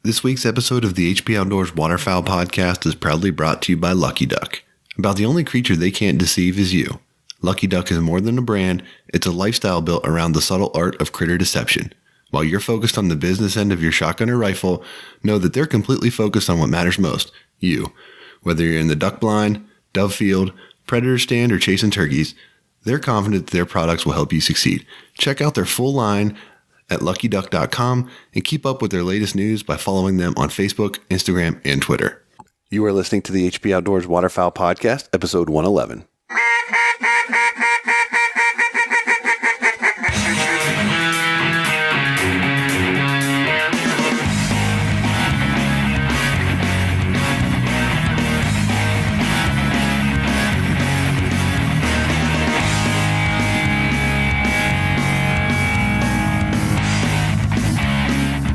This week's episode of the HP Outdoors Waterfowl Podcast is proudly brought to you by Lucky Duck. About the only creature they can't deceive is you. Lucky Duck is more than a brand, it's a lifestyle built around the subtle art of critter deception. While you're focused on the business end of your shotgun or rifle, know that they're completely focused on what matters most, you. Whether you're in the duck blind, dove field, predator stand, or chasing turkeys, they're confident that their products will help you succeed. Check out their full line at luckyduck.com and keep up with their latest news by following them on Facebook, Instagram, and Twitter. You are listening to the HP Outdoors Waterfowl Podcast, episode 111.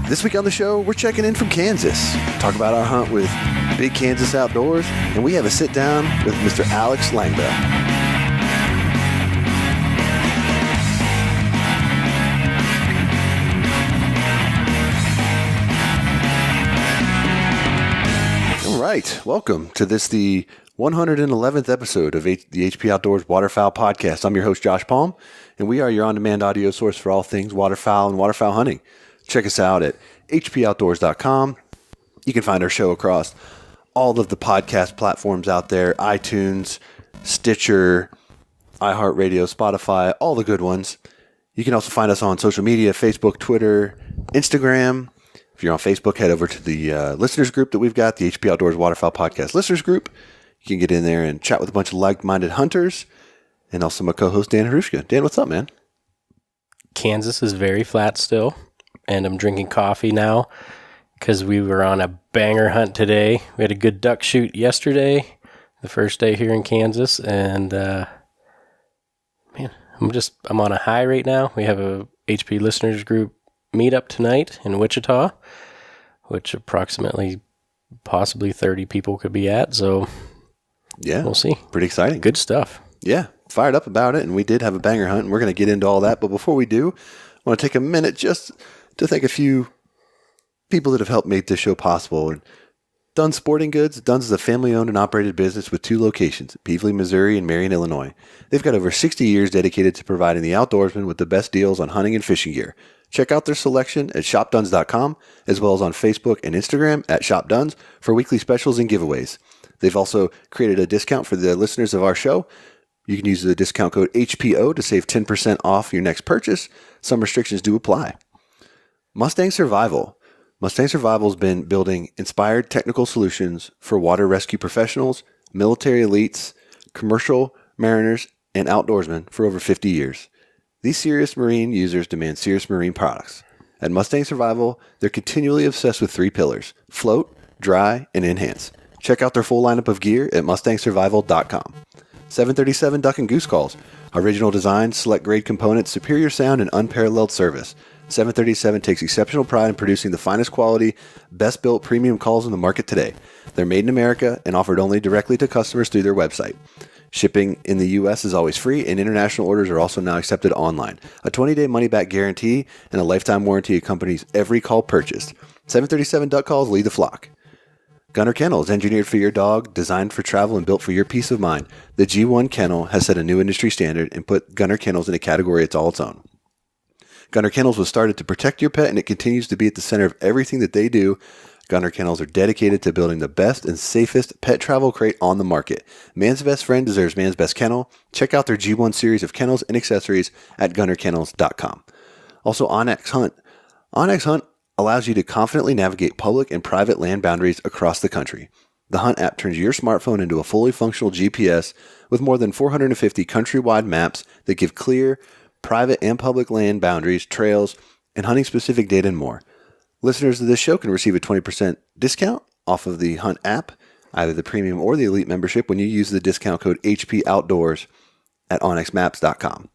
This week on the show, we're checking in from Kansas. Talk about our hunt with Big Kansas Outdoors, and we have a sit down with Mr. Alex Langbell. All right, welcome to the 111th episode of the HP Outdoors Waterfowl Podcast. I'm your host, Josh Palm, and we are your on-demand audio source for all things waterfowl and waterfowl hunting. Check us out at hpoutdoors.com. You can find our show across all of the podcast platforms out there, iTunes, Stitcher, iHeartRadio, Spotify, all the good ones. You can also find us on social media, Facebook, Twitter, Instagram. If you're on Facebook, head over to the listeners group that we've got, the HP Outdoors Waterfowl Podcast listeners group. You can get in there and chat with a bunch of like-minded hunters, and also my co-host, Dan Harushka. Dan, what's up, man? Kansas is very flat still. And I'm drinking coffee now because we were on a banger hunt today. We had a good duck shoot yesterday, the first day here in Kansas. And, man, I'm on a high right now. We have a HP listeners group meetup tonight in Wichita, which approximately possibly 30 people could be at. So, yeah, we'll see. Pretty exciting. Good stuff. Yeah, fired up about it. And we did have a banger hunt, and we're going to get into all that. But before we do, I want to take a minute just to thank a few people that have helped make this show possible. And Dunn's Sporting Goods. Dunn's is a family-owned and operated business with two locations, Peevely, Missouri, and Marion, Illinois. They've got over 60 years dedicated to providing the outdoorsman with the best deals on hunting and fishing gear. Check out their selection at shopduns.com, as well as on Facebook and Instagram at shopduns for weekly specials and giveaways. They've also created a discount for the listeners of our show. You can use the discount code HPO to save 10% off your next purchase. Some restrictions do apply. Mustang Survival. Mustang Survival has been building inspired technical solutions for water rescue professionals, military elites, commercial mariners, and outdoorsmen for over 50 years. These serious marine users demand serious marine products. At Mustang Survival, they're continually obsessed with three pillars: float, dry, and enhance. Check out their full lineup of gear at mustangsurvival.com. 737 Duck and Goose Calls. Original design, select grade components, superior sound, and unparalleled service. 737 takes exceptional pride in producing the finest quality, best built premium calls in the market today. They're made in America and offered only directly to customers through their website. Shipping in the U.S. is always free, and international orders are also now accepted online. A 20-day money-back guarantee and a lifetime warranty accompanies every call purchased. 737 Duck Calls lead the flock. Gunner Kennels, engineered for your dog, designed for travel, and built for your peace of mind. The G1 Kennel has set a new industry standard and put Gunner Kennels in a category it's all its own. Gunner Kennels was started to protect your pet, and it continues to be at the center of everything that they do. Gunner Kennels are dedicated to building the best and safest pet travel crate on the market. Man's best friend deserves man's best kennel. Check out their G1 series of kennels and accessories at gunnerkennels.com. Also, Onyx Hunt. Onyx Hunt allows you to confidently navigate public and private land boundaries across the country. The Hunt app turns your smartphone into a fully functional GPS with more than 450 countrywide maps that give clear, private and public land boundaries, trails, and hunting-specific data and more. Listeners of this show can receive a 20% discount off of the Hunt app, either the premium or the elite membership, when you use the discount code HPOutdoors at onyxmaps.com.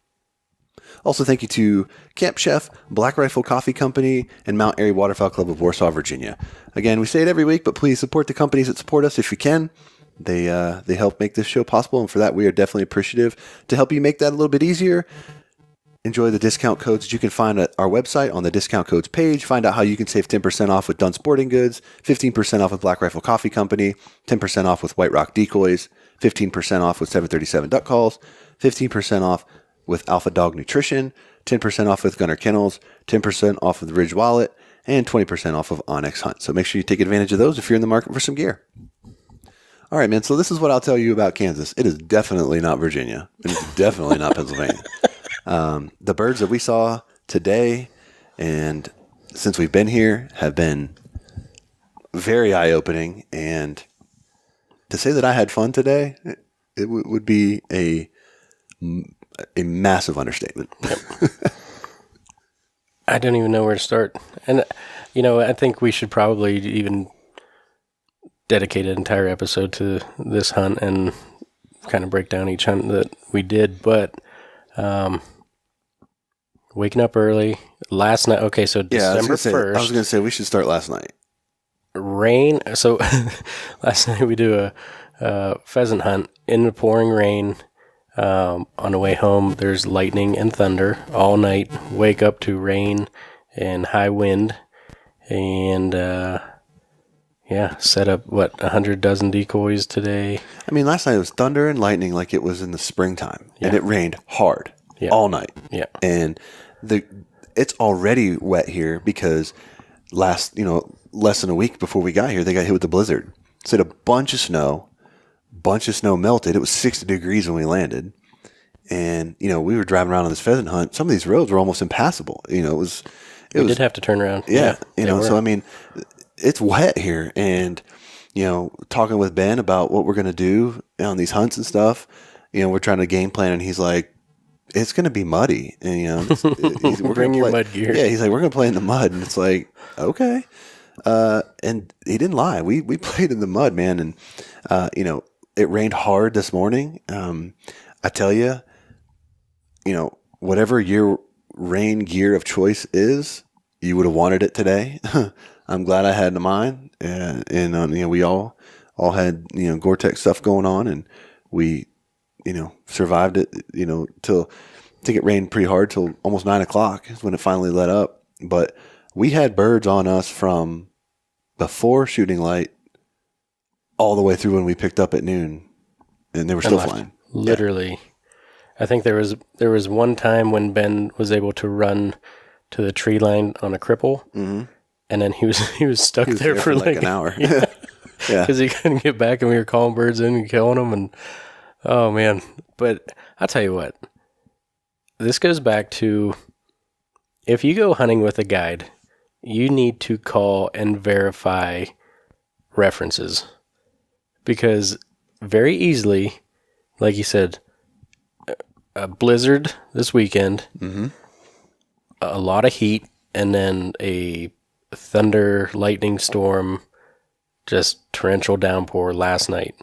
Also, thank you to Camp Chef, Black Rifle Coffee Company, and Mount Airy Waterfowl Club of Warsaw, Virginia. Again, we say it every week, but please support the companies that support us if you can. They help make this show possible, and for that, we are definitely appreciative. To help you make that a little bit easier, enjoy the discount codes that you can find at our website on the discount codes page. Find out how you can save 10% off with Dunn Sporting Goods, 15% off with Black Rifle Coffee Company, 10% off with White Rock Decoys, 15% off with 737 Duck Calls, 15% off with Alpha Dog Nutrition, 10% off with Gunner Kennels, 10% off with Ridge Wallet, and 20% off of Onyx Hunt. So make sure you take advantage of those if you're in the market for some gear. All right, man. So this is what I'll tell you about Kansas. It is definitely not Virginia. It is definitely not Pennsylvania. The birds that we saw today and since we've been here have been very eye-opening. And to say that I had fun today, it would be a massive understatement. I don't even know where to start. And, I think we should probably even dedicate an entire episode to this hunt and kind of break down each hunt that we did. But waking up early last night. Okay, so December 1st. I was going to say we should start last night. Rain. So last night we do a pheasant hunt in the pouring rain. On the way home, there's lightning and thunder all night. Wake up to rain and high wind. And set up 100 dozen decoys today. I mean, last night it was thunder and lightning like it was in the springtime, and it rained hard all night. Yeah, and it's already wet here because less than a week before we got here, they got hit with the blizzard. So it had a bunch of snow melted. It was 60 degrees when we landed, and we were driving around on this pheasant hunt. Some of these roads were almost impassable. We did have to turn around. Yeah, so I mean, it's wet here, and talking with Ben about what we're going to do on these hunts and stuff. We're trying to game plan, and he's like, "It's going to be muddy," and we're bring your mud gear. Yeah, he's like, "We're going to play in the mud," and it's like, okay. And he didn't lie. We played in the mud, man, and it rained hard this morning. I tell you, whatever your rain gear of choice is, you would have wanted it today. I'm glad I had mine, and we all had Gore-Tex stuff going on, and we survived it. Till I think it rained pretty hard till almost 9 o'clock is when it finally let up. But we had birds on us from before shooting light all the way through when we picked up at noon, and they were still flying. Literally, yeah. I think there was one time when Ben was able to run to the tree line on a cripple. Mm-hmm. And then he was stuck there for like an hour. Yeah. Because he couldn't get back, and we were calling birds in and killing them. And oh man! But I'll tell you what. This goes back to if you go hunting with a guide, you need to call and verify references, because very easily, like you said, a blizzard this weekend, a lot of heat, and then a thunder, lightning storm, just torrential downpour last night.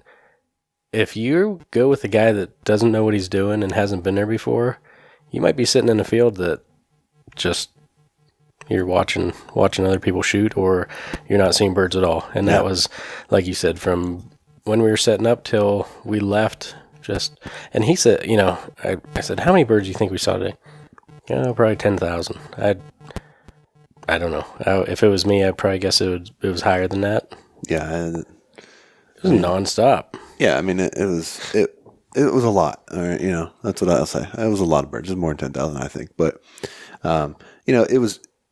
If you go with a guy that doesn't know what he's doing and hasn't been there before, you might be sitting in a field that just you're watching other people shoot, or you're not seeing birds at all. And that was, like you said, from when we were setting up till we left. And he said, I said, how many birds do you think we saw today? Probably 10,000. I don't know. If it was me, I'd probably guess it was higher than that. Yeah. It was nonstop. Yeah, I mean, it was a lot. All right, that's what I'll say. It was a lot of birds. It was more than 10,000, I think. But,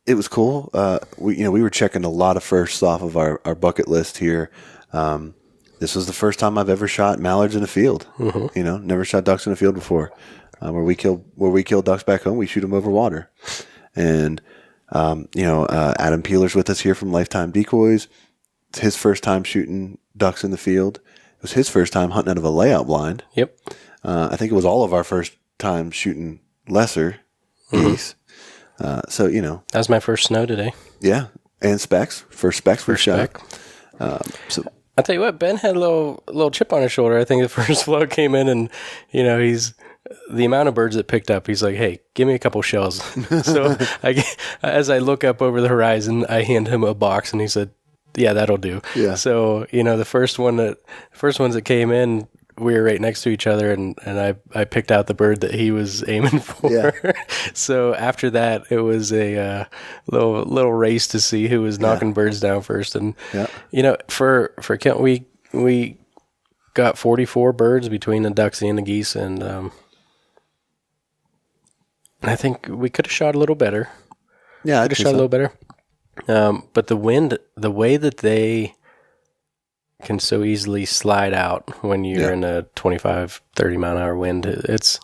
it was cool. We were checking a lot of firsts off of our bucket list here. This was the first time I've ever shot mallards in a field. Mm-hmm. Never shot ducks in a field before. Where we kill ducks back home, we shoot them over water. And Adam Peeler's with us here from Lifetime Decoys. It's his first time shooting ducks in the field. It was his first time hunting out of a layout blind. Yep. I think it was all of our first time shooting lesser geese. So that was my first snow today. Yeah, and specs. First shot. So I'll tell you what, Ben had a little chip on his shoulder. I think the first float came in, and he's the amount of birds that picked up. He's like, "Hey, give me a couple shells." So as I look up over the horizon, I hand him a box, and he said, "Yeah, that'll do." Yeah. So the first ones that came in we were right next to each other, and I picked out the bird that he was aiming for. Yeah. So after that, it was a little race to see who was knocking birds down first. And for Kent, we got 44 birds between the ducks and the geese, and I think we could have shot a little better. Yeah, could have shot a little better. But the wind, the way that they can so easily slide out when you're in a 25, 30 mile an hour wind, it's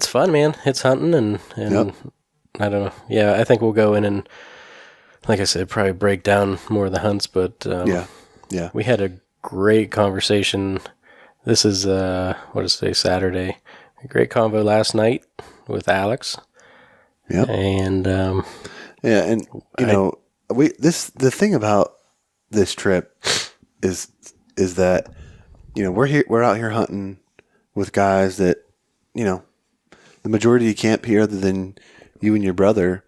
fun, man. It's hunting, and I don't know. Yeah, I think we'll go in and, like I said, probably break down more of the hunts. But we had a great conversation. This is what is today? Saturday. A great convo last night with Alex. Yeah, and and the thing about this trip is that we're out here hunting with guys that the majority camp here, other than you and your brother,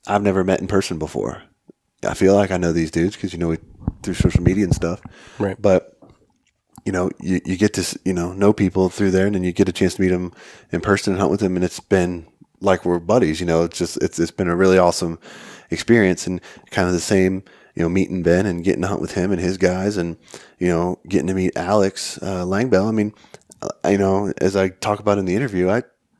I've never met in person before. I feel like I know these dudes because through social media and stuff, right? But you get to know people through there, and then you get a chance to meet them in person and hunt with them, and it's been like we're buddies. It's been a really awesome experience, and kind of the same. Meeting Ben and getting to hunt with him and his guys, and getting to meet Alex Langbell. I mean, as I talk about in the interview,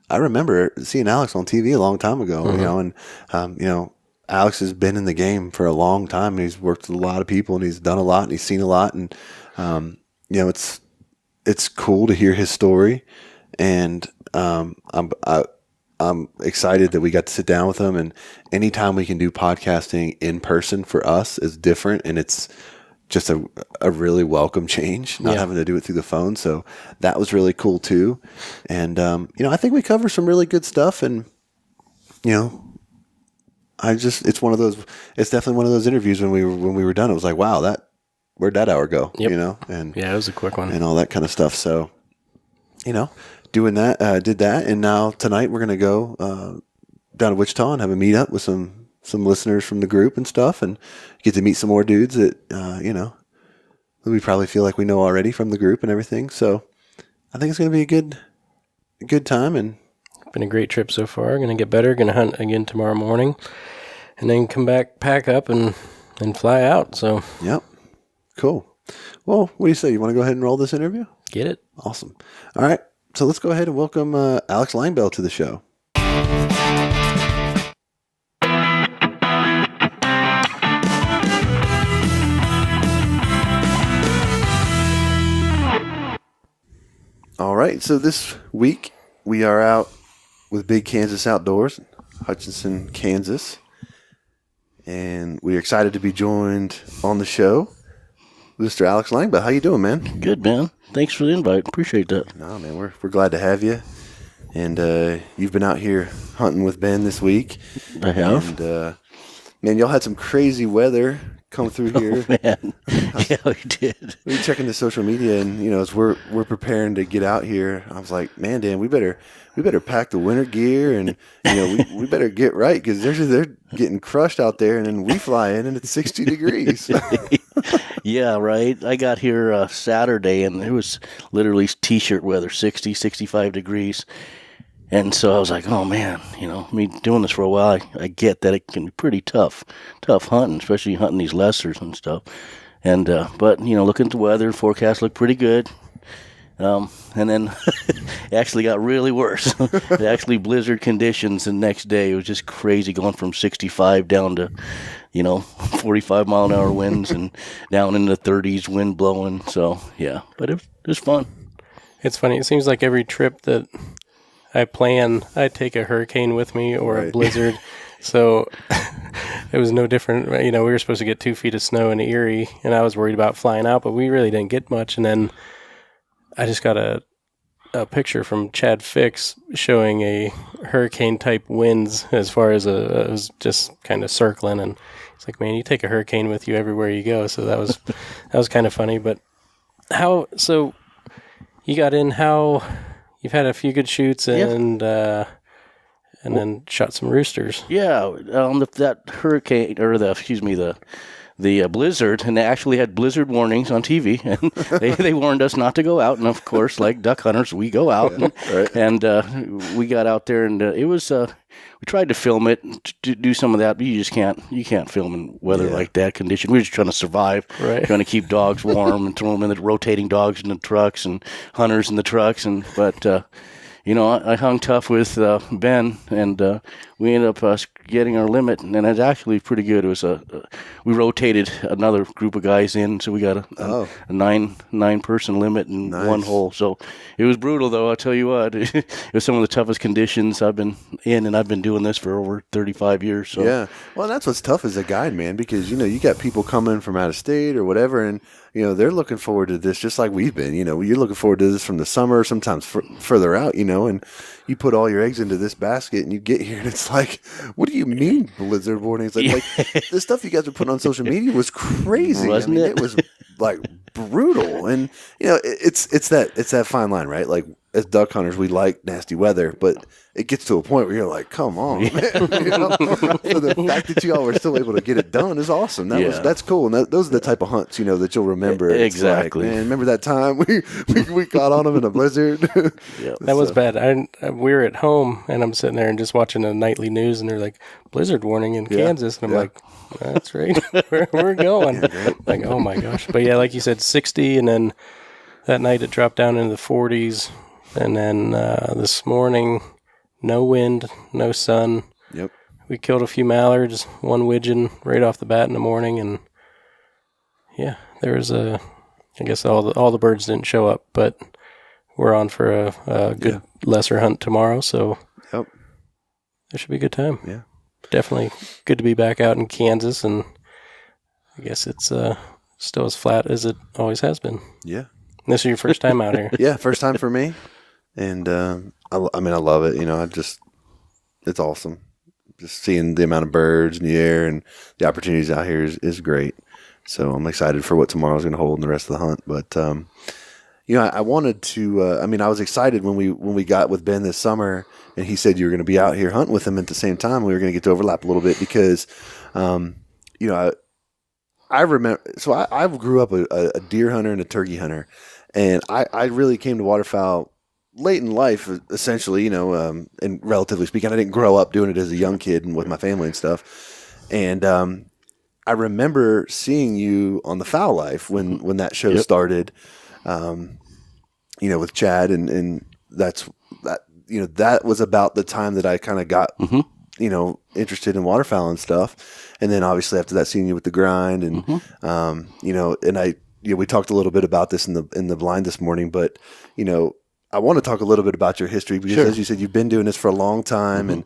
I remember seeing Alex on TV a long time ago. And Alex has been in the game for a long time, and he's worked with a lot of people, and he's done a lot, and he's seen a lot, and it's cool to hear his story, and I'm excited that we got to sit down with him, and anytime we can do podcasting in person for us is different, and it's just a really welcome change, not having to do it through the phone. So that was really cool too. And, I think we cover some really good stuff, and, it's definitely one of those interviews when we were done, it was like, wow, where'd that hour go? And it was a quick one and all that kind of stuff. So, doing that, did that, and now tonight we're gonna go down to Wichita and have a meetup with some listeners from the group and stuff, and get to meet some more dudes that that we probably feel like we know already from the group and everything. So I think it's gonna be a good time, and been a great trip so far. Gonna get better. Gonna hunt again tomorrow morning, and then come back, pack up, and fly out. So yep, cool. Well, what do you say? You want to go ahead and roll this interview? Get it. Awesome. All right. So let's go ahead and welcome Alex Langbell to the show. All right. So this week we are out with Big Kansas Outdoors, Hutchinson, Kansas. And we're excited to be joined on the show with Mr. Alex Langbell. How you doing, man? Good, man. Thanks for the invite. Appreciate that. No, man, we're glad to have you. And you've been out here hunting with Ben this week. I have. And man, y'all had some crazy weather come through here. Oh, man. Yeah, we did. We were checking the social media, and as we're preparing to get out here, I was like, man, Dan, we better pack the winter gear, and we better get right, because they're getting crushed out there, and then we fly in and it's 60 degrees. Yeah, right. I got here Saturday, and it was literally t-shirt weather, 60, 65 degrees. And so I was like, oh, man, me doing this for a while, I get that it can be pretty tough hunting, especially hunting these lessers and stuff. And but, looking at the weather, forecast looked pretty good. And then it actually got really worse. It actually blizzard conditions the next day. It was just crazy, going from 65 down to, 45 mile an hour winds and down in the 30s, wind blowing. So, yeah, but it was fun. It's funny. It seems like every trip that I plan, I take a hurricane with me or a blizzard. So it was no different. We were supposed to get 2 feet of snow in Erie, and I was worried about flying out, but we really didn't get much. And then I just got a picture from Chad Fix showing a hurricane-type winds as far as it was just kind of circling. And it's like, man, you take a hurricane with you everywhere you go. So that was kind of funny. But so you got in, you've had a few good shoots, and then shot some roosters. Yeah, that hurricane, or the the blizzard, and they actually had blizzard warnings on TV, and they warned us not to go out. And of course, like duck hunters, we go out, and we got out there, and it was. We tried to film it, to do some of that, but you can't film in weather like that condition. We were just trying to survive, trying to keep dogs warm and throw them in the rotating dogs in the trucks and hunters in the trucks. But I hung tough with Ben, and we ended up getting our limit, and it's actually pretty good. It was we rotated another group of guys in, so we got a nine person limit in one hole. So it was brutal, though. I'll tell you what, it was some of the toughest conditions I've been in, and I've been doing this for over 35 years. So. Yeah, well, that's what's tough as a guide, man, because you got people coming from out of state or whatever, and they're looking forward to this just like we've been. You're looking forward to this from the summer, sometimes further out. And you put all your eggs into this basket, and you get here, and it's like, what do you mean blizzard warnings? Like the stuff you guys were putting on social media was crazy, wasn't it? It was like brutal, and it's that fine line, right? Like as duck hunters, we like nasty weather, but it gets to a point where you're like, come on, man. So the fact that you all were still able to get it done is awesome. That's cool, and those are the type of hunts that you'll remember. Exactly. Like, man, remember that time we caught on them in a blizzard? That was bad. We were at home, and I'm sitting there and just watching the nightly news, and they're like, blizzard warning in Kansas, and I'm like, that's right, we're going. Like, oh my gosh. But yeah, like you said, 60, and then that night it dropped down into the 40s, and then this morning, no wind, no sun. Yep. We killed a few mallards, one widgeon right off the bat in the morning, and there was I guess all the birds didn't show up, but we're on for a good lesser hunt tomorrow, so it should be a good time. Yeah. Definitely good to be back out in Kansas, and I guess it's still as flat as it always has been. Yeah. This is your first time out here. Yeah, first time for me, and I love it. It's awesome. Just seeing the amount of birds in the air and the opportunities out here is great. So I'm excited for what tomorrow's going to hold in the rest of the hunt. But I wanted to. I was excited when we got with Ben this summer, and he said you were going to be out here hunting with him at the same time. We were going to get to overlap a little bit because, I remember. So I grew up a deer hunter and a turkey hunter, and I really came to waterfowl late in life, essentially, and relatively speaking. I didn't grow up doing it as a young kid and with my family and stuff. And I remember seeing you on the Fowl Life when that show started, with Chad, and that was about the time that I kind of got, interested in waterfowl and stuff. And then obviously after that, seeing you with the grind, and and we talked a little bit about this in the blind this morning, but I want to talk a little bit about your history because, as you said, you've been doing this for a long time, and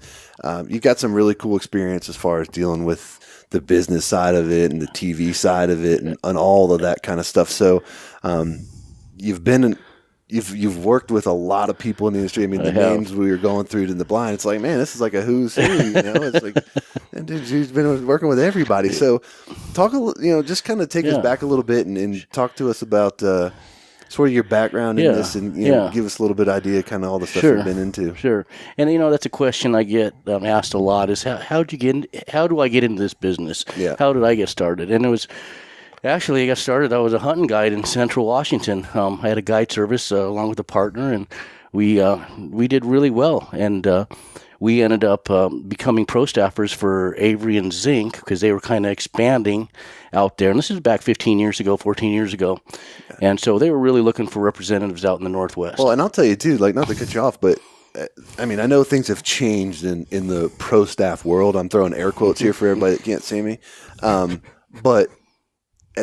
you've got some really cool experience as far as dealing with the business side of it and the TV side of it and all of that kind of stuff. So you've worked with a lot of people in the industry. I mean, the names we were going through in the blind, it's like, man, this is like a who's who. It's like, and dude, you've been working with everybody. So talk just kind of take us back a little bit and talk to us about sort of your background in this, and give us a little bit idea, kind of all the stuff you've been into. Sure, and that's a question I get asked a lot: is how do I get into this business? Yeah. How did I get started? And it was actually I got started. I was a hunting guide in Central Washington. I had a guide service along with a partner, and we did really well, and we ended up becoming pro staffers for Avery and Zink because they were kind of expanding out there. And this is back 14 years ago. And so they were really looking for representatives out in the Northwest. Well, and I'll tell you too, like, not to cut you off, but I know things have changed in the pro staff world. I'm throwing air quotes here for everybody that can't see me. But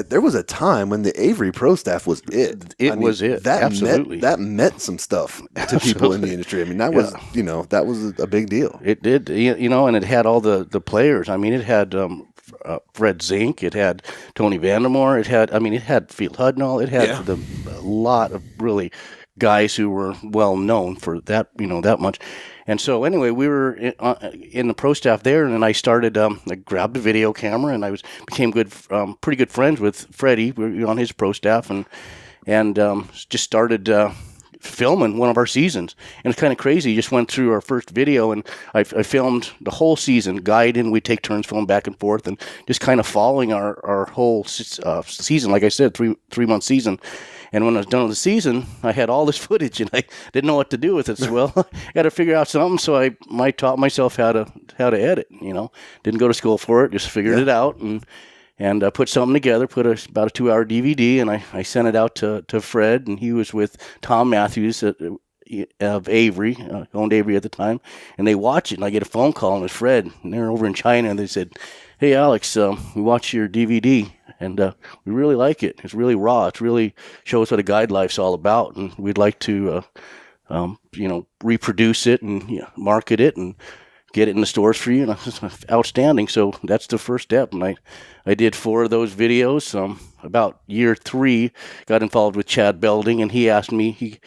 there was a time when the Avery pro staff was it. It was it. Absolutely. That meant some stuff to people in the industry. I mean, that was, that was a big deal. It did, and it had all the players. I mean, it had Fred Zink. It had Tony Vandermoor. It had Field Hudnall. It had a lot of really guys who were well known for that, that much. And so anyway, we were in the pro staff there, and then I started. I grabbed a video camera, and I became pretty good friends with Freddie. We were on his pro staff, and just started filming one of our seasons. And it's kind of crazy. Just went through our first video, and I filmed the whole season, guiding. We take turns filming back and forth, and just kind of following our whole season. Like I said, 3-month season. And when I was done with the season, I had all this footage, and I didn't know what to do with it. So, well, I got to figure out something. So I taught myself how to edit. Didn't go to school for it, just figured it out, and put something together. Put about a 2-hour DVD, and I sent it out to Fred, and he was with Tom Matthews of Avery, owned Avery at the time, and they watch it. And I get a phone call, and it was Fred, and they're over in China, and they said, "Hey, Alex, we watched your DVD. And we really like it. It's really raw. It really shows what a guide life's all about. And we'd like to, reproduce it and market it and get it in the stores for you." And it's outstanding. So that's the first step. And I did 4 of those videos. About year 3, got involved with Chad Belding, and he asked me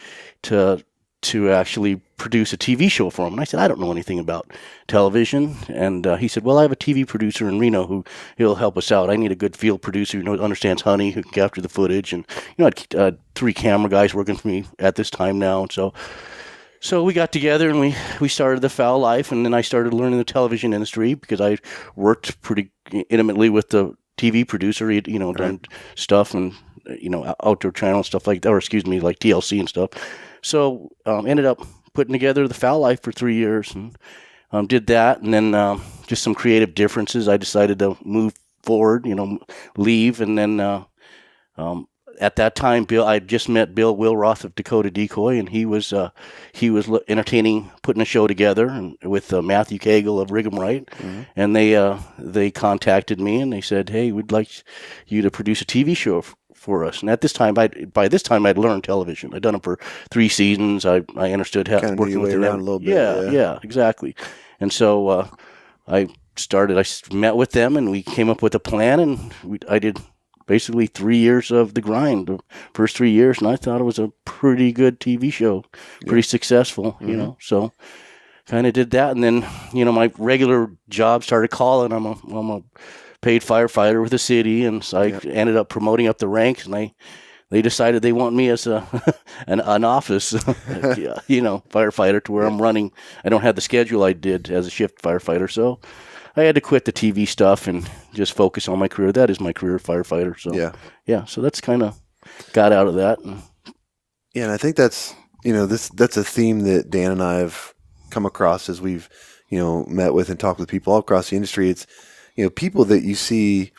to actually produce a TV show for him. And I said, I don't know anything about television. And he said, well, I have a TV producer in Reno he'll help us out. I need a good field producer who understands honey, who can capture the footage. And, I had 3 camera guys working for me at this time now. And so we got together, and we started the Foul Life. And then I started learning the television industry because I worked pretty intimately with the TV producer. He'd, done stuff and, outdoor channel and stuff like that, or excuse me, like TLC and stuff. So ended up putting together the Foul Life for 3 years, and did that. And then just some creative differences, I decided to move forward, leave. And then at that time, I just met Bill Wilroth of Dakota Decoy, and he was entertaining, putting a show together, and with Matthew Cagle of Rig'em Right. Mm-hmm. And they contacted me, and they said, hey, we'd like you to produce a TV show for us. And at this time, by this time, I'd learned television. I'd done it for 3 seasons. I understood how working with it around a little bit. Yeah, exactly. And so I met with them, and we came up with a plan, and I did basically 3 years of the grind, the first 3 years, and I thought it was a pretty good TV show, pretty successful, So kind of did that, and then my regular job started calling. I'm a paid firefighter with the city, and so I ended up promoting up the ranks, and they decided they want me as an office, firefighter, to where I'm running. I don't have the schedule I did as a shift firefighter, so I had to quit the TV stuff and just focus on my career. That is my career, firefighter. So so that's kind of got out of that. And I think that's that's a theme that Dan and I have come across as we've met with and talked with people all across the industry. It's people that you see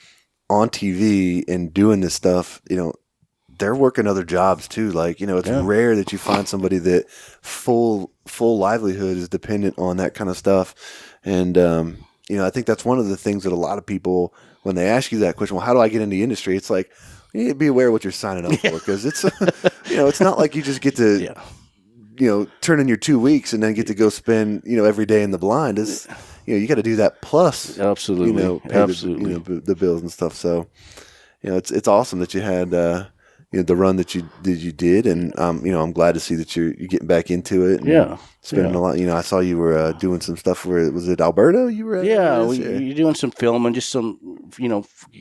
on TV and doing this stuff, they're working other jobs too. Like, it's rare that you find somebody that full livelihood is dependent on that kind of stuff. And, I think that's one of the things that a lot of people, when they ask you that question, well, how do I get into the industry? It's like, you need to be aware of what you're signing up for, because it's, it's not like you just get to, turn in your 2 weeks and then get to go spend, every day in the blind. It's, you got to do that plus, absolutely, pay the bills and stuff. So, it's awesome that you had, the run that you did, and I'm glad to see that you're getting back into it. And spending a lot. I saw you were doing some stuff. Where was it, Alberta? You were at? You're doing some filming, just some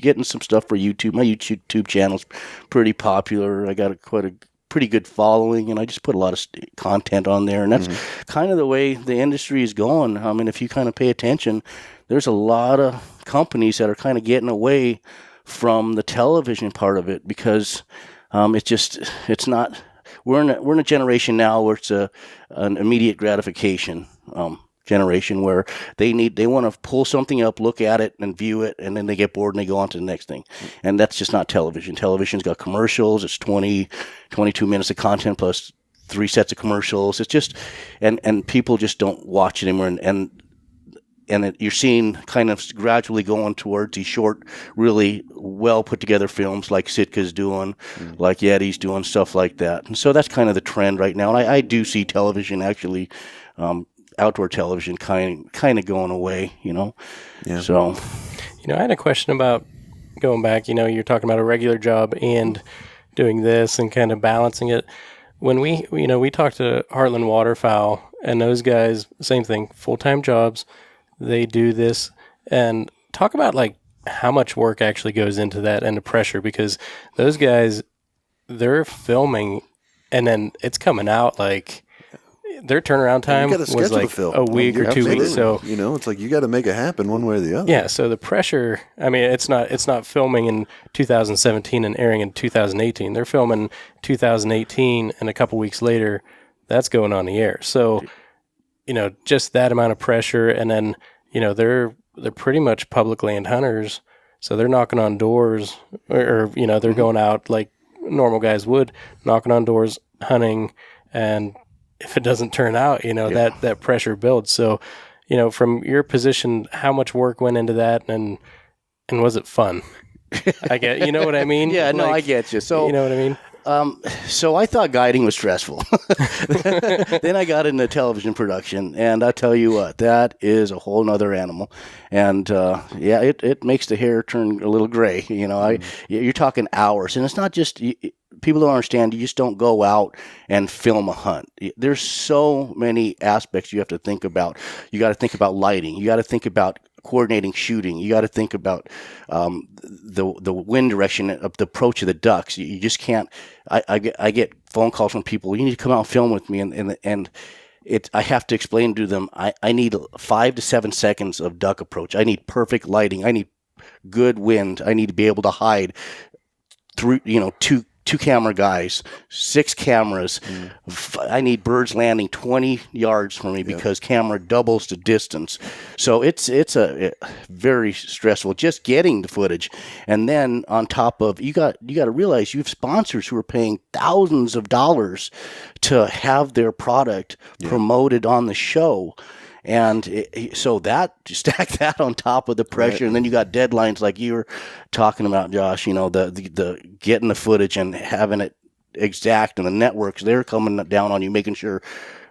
getting some stuff for YouTube. My YouTube channel's pretty popular. I got quite a pretty good following, and I just put a lot of content on there, and that's kind of the way the industry is going. I mean, if you kind of pay attention, there's a lot of companies that are kind of getting away from the television part of it, because it's not. We're in a generation now where it's an immediate gratification generation, where they want to pull something up, look at it, and view it, and then they get bored and they go on to the next thing. And that's just not television. Television's got commercials. It's 22 minutes of content plus 3 sets of commercials. It's just, and people just don't watch it anymore. And you're seeing kind of gradually going towards these short, really well put together films like Sitka's doing, like Yeti's doing, stuff like that. And so that's kind of the trend right now. And I do see television actually, outdoor television kind of going away, Yeah. So, I had a question about going back. You're talking about a regular job and doing this and kind of balancing it. When we talked to Heartland Waterfowl, and those guys, same thing, full-time jobs. They do this, and talk about like how much work actually goes into that and the pressure, because those guys, they're filming and then it's coming out like their turnaround time was like a week or 2 weeks. So it's like you got to make it happen one way or the other. Yeah. So the pressure. I mean, it's not filming in 2017 and airing in 2018. They're filming 2018, and a couple weeks later, that's going on the air. So just that amount of pressure, and then they're pretty much public land hunters. So they're knocking on doors, or they're going out like normal guys would, knocking on doors, hunting, and if it doesn't turn out, that pressure builds. So, from your position, how much work went into that, and was it fun? I get, you know what I mean? Yeah, no, I get you. So, you know what I mean? So I thought guiding was stressful. Then I got into television production, and I tell you what, that is a whole nother animal. And it makes the hair turn a little gray. You're talking hours, and it's not just people don't understand. You just don't go out and film a hunt. There's so many aspects you have to think about. You got to think about lighting. You got to think about coordinating shooting. You got to think about the wind direction of the approach of the ducks. You just can't. I get phone calls from people. You need to come out and film with me, and I have to explain to them. I need 5 to 7 seconds of duck approach. I need perfect lighting. I need good wind. I need to be able to hide through two camera guys, 6 cameras. I need birds landing 20 yards from me because camera doubles the distance. So it's a very stressful just getting the footage. And then on top of you got to realize you have sponsors who are paying thousands of dollars to have their product promoted on the show. And so that stack that on top of the pressure, and then you got deadlines like you were talking about, Josh. The getting the footage and having it exact, and the networks they're coming down on you, making sure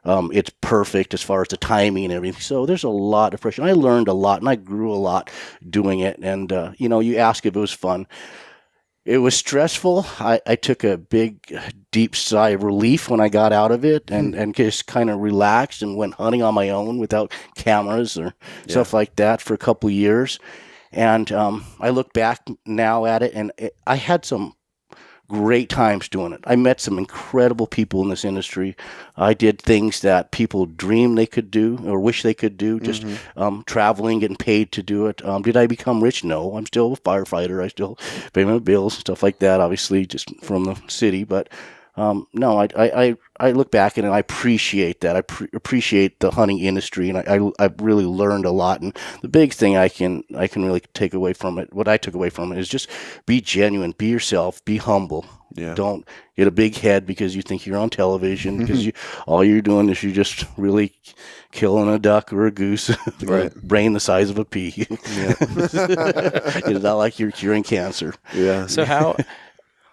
it's perfect as far as the timing and everything. So there's a lot of pressure. I learned a lot, and I grew a lot doing it. And you ask if it was fun. It was stressful. I took a big, deep sigh of relief when I got out of it and just kind of relaxed and went hunting on my own without cameras or stuff like that for a couple of years. And I look back now at it, and I had some great times doing it. I met some incredible people in this industry. I did things that people dream they could do or wish they could do, just traveling, getting paid to do it. Did I become rich? No. I'm still a firefighter. I still pay my bills, stuff like that, obviously, just from the city. But no, I look back and I appreciate that. I appreciate the hunting industry, and I've really learned a lot. And the big thing I can really take away from it, what I took away from it, is just be genuine, be yourself, be humble. Yeah. Don't get a big head because you think you're on television, because all you're doing is you're just really killing a duck or a goose, with a brain the size of a pea. It's not like you're curing cancer. Yeah. So how?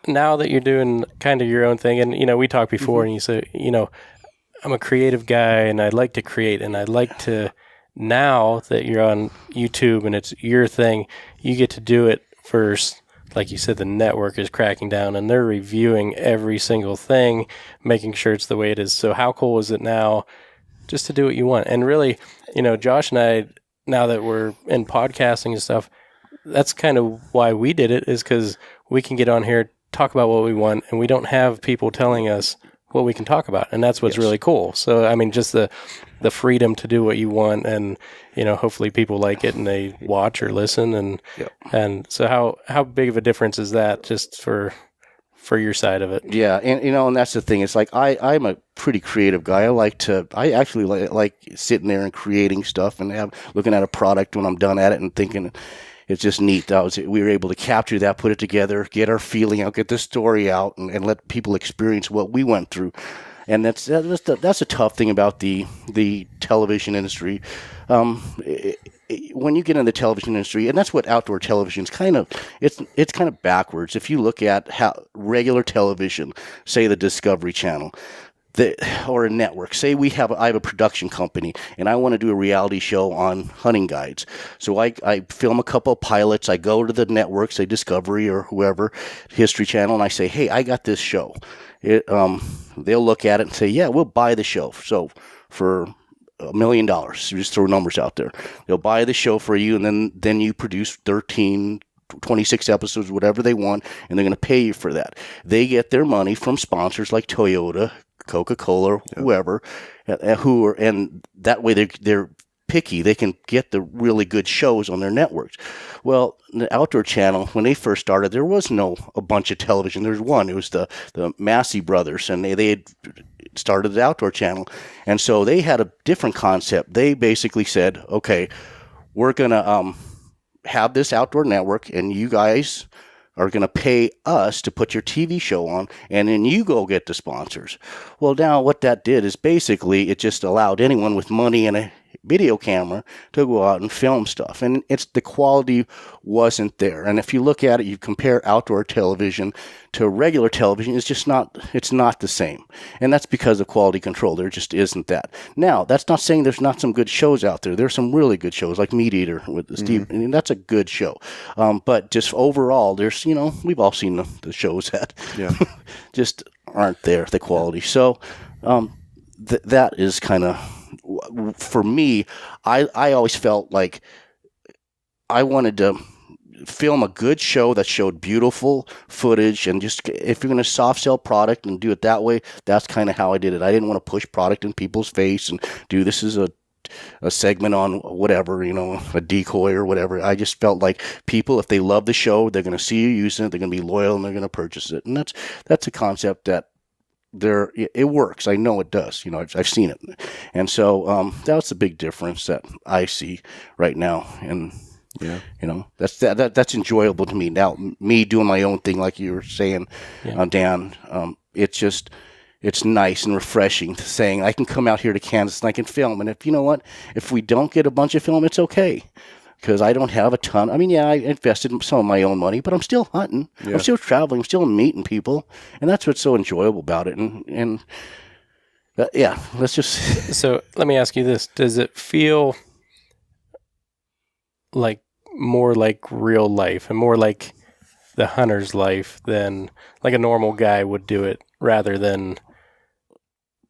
Now that you're doing kind of your own thing, and we talked before, and you said, I'm a creative guy, and I like to create, and I like to. Now that you're on YouTube and it's your thing, you get to do it first. Like you said, the network is cracking down, and they're reviewing every single thing, making sure it's the way it is. So how cool is it now, just to do what you want? And really, Josh and I, now that we're in podcasting and stuff, that's kind of why we did it, is because we can get on here, talk about what we want, and we don't have people telling us what we can talk about, and that's what's really cool. So I mean, just the freedom to do what you want, and hopefully people like it and they watch or listen, and so how big of a difference is that just for your side of it? Yeah, and and that's the thing. It's like I'm a pretty creative guy. I actually like sitting there and creating stuff and looking at a product when I'm done at it and thinking. It's just neat. We were able to capture that, put it together, get our feeling out, get the story out, and let people experience what we went through. And that's a tough thing about the television industry. When you get in the television industry, and that's what outdoor television is kind of, it's kind of backwards. If you look at how regular television, say the Discovery Channel, or a network. Say I have a production company and I want to do a reality show on hunting guides. So I film a couple of pilots. I go to the network, say Discovery or whoever, History Channel, and I say, hey, I got this show. They'll look at it and say, yeah, we'll buy the show. So for $1 million, you just throw numbers out there. They'll buy the show for you, and then you produce 13, 26 episodes, whatever they want, and they're going to pay you for that. They get their money from sponsors like Toyota, Coca-Cola, whoever, and that way they're picky. They can get the really good shows on their networks. Well, the Outdoor Channel, when they first started, there was a bunch of television. There's one. It was the Massey brothers, and they had started the Outdoor Channel. And so they had a different concept. They basically said, okay, we're going to have this outdoor network, and you guys are going to pay us to put your TV show on, and then you go get the sponsors. Well, now what that did is basically it just allowed anyone with money and a video camera to go out and film stuff, and the quality wasn't there. And if you look at it, you compare outdoor television to regular television, it's not the same, and that's because of quality control. There just isn't that. Now, that's not saying there's not some good shows out there. There's some really good shows like Meat Eater with Steve, and that's a good show. But just overall, there's we've all seen the shows that just aren't there, the quality. So that is kind of, for me, I always felt like I wanted to film a good show that showed beautiful footage, and just if you're going to soft sell product and do it that way, that's kind of how I did it. I didn't want to push product in people's face and do this is a segment on whatever, a decoy or whatever. I just felt like people, if they love the show, they're going to see you using it, they're going to be loyal, and they're going to purchase it. And that's a concept that it works. I know it does. I've seen it, and so that's the big difference that I see right now. And that's enjoyable to me now. Me doing my own thing, like you were saying, Dan. It's nice and refreshing saying I can come out here to Kansas and I can film. And if we don't get a bunch of film, it's okay. Because I don't have a ton. I mean, I invested some of my own money, but I'm still hunting. Yeah. I'm still traveling. I'm still meeting people. And that's what's so enjoyable about it. And let's just... So let me ask you this. Does it feel like more like real life and more like the hunter's life than like a normal guy would do it, rather than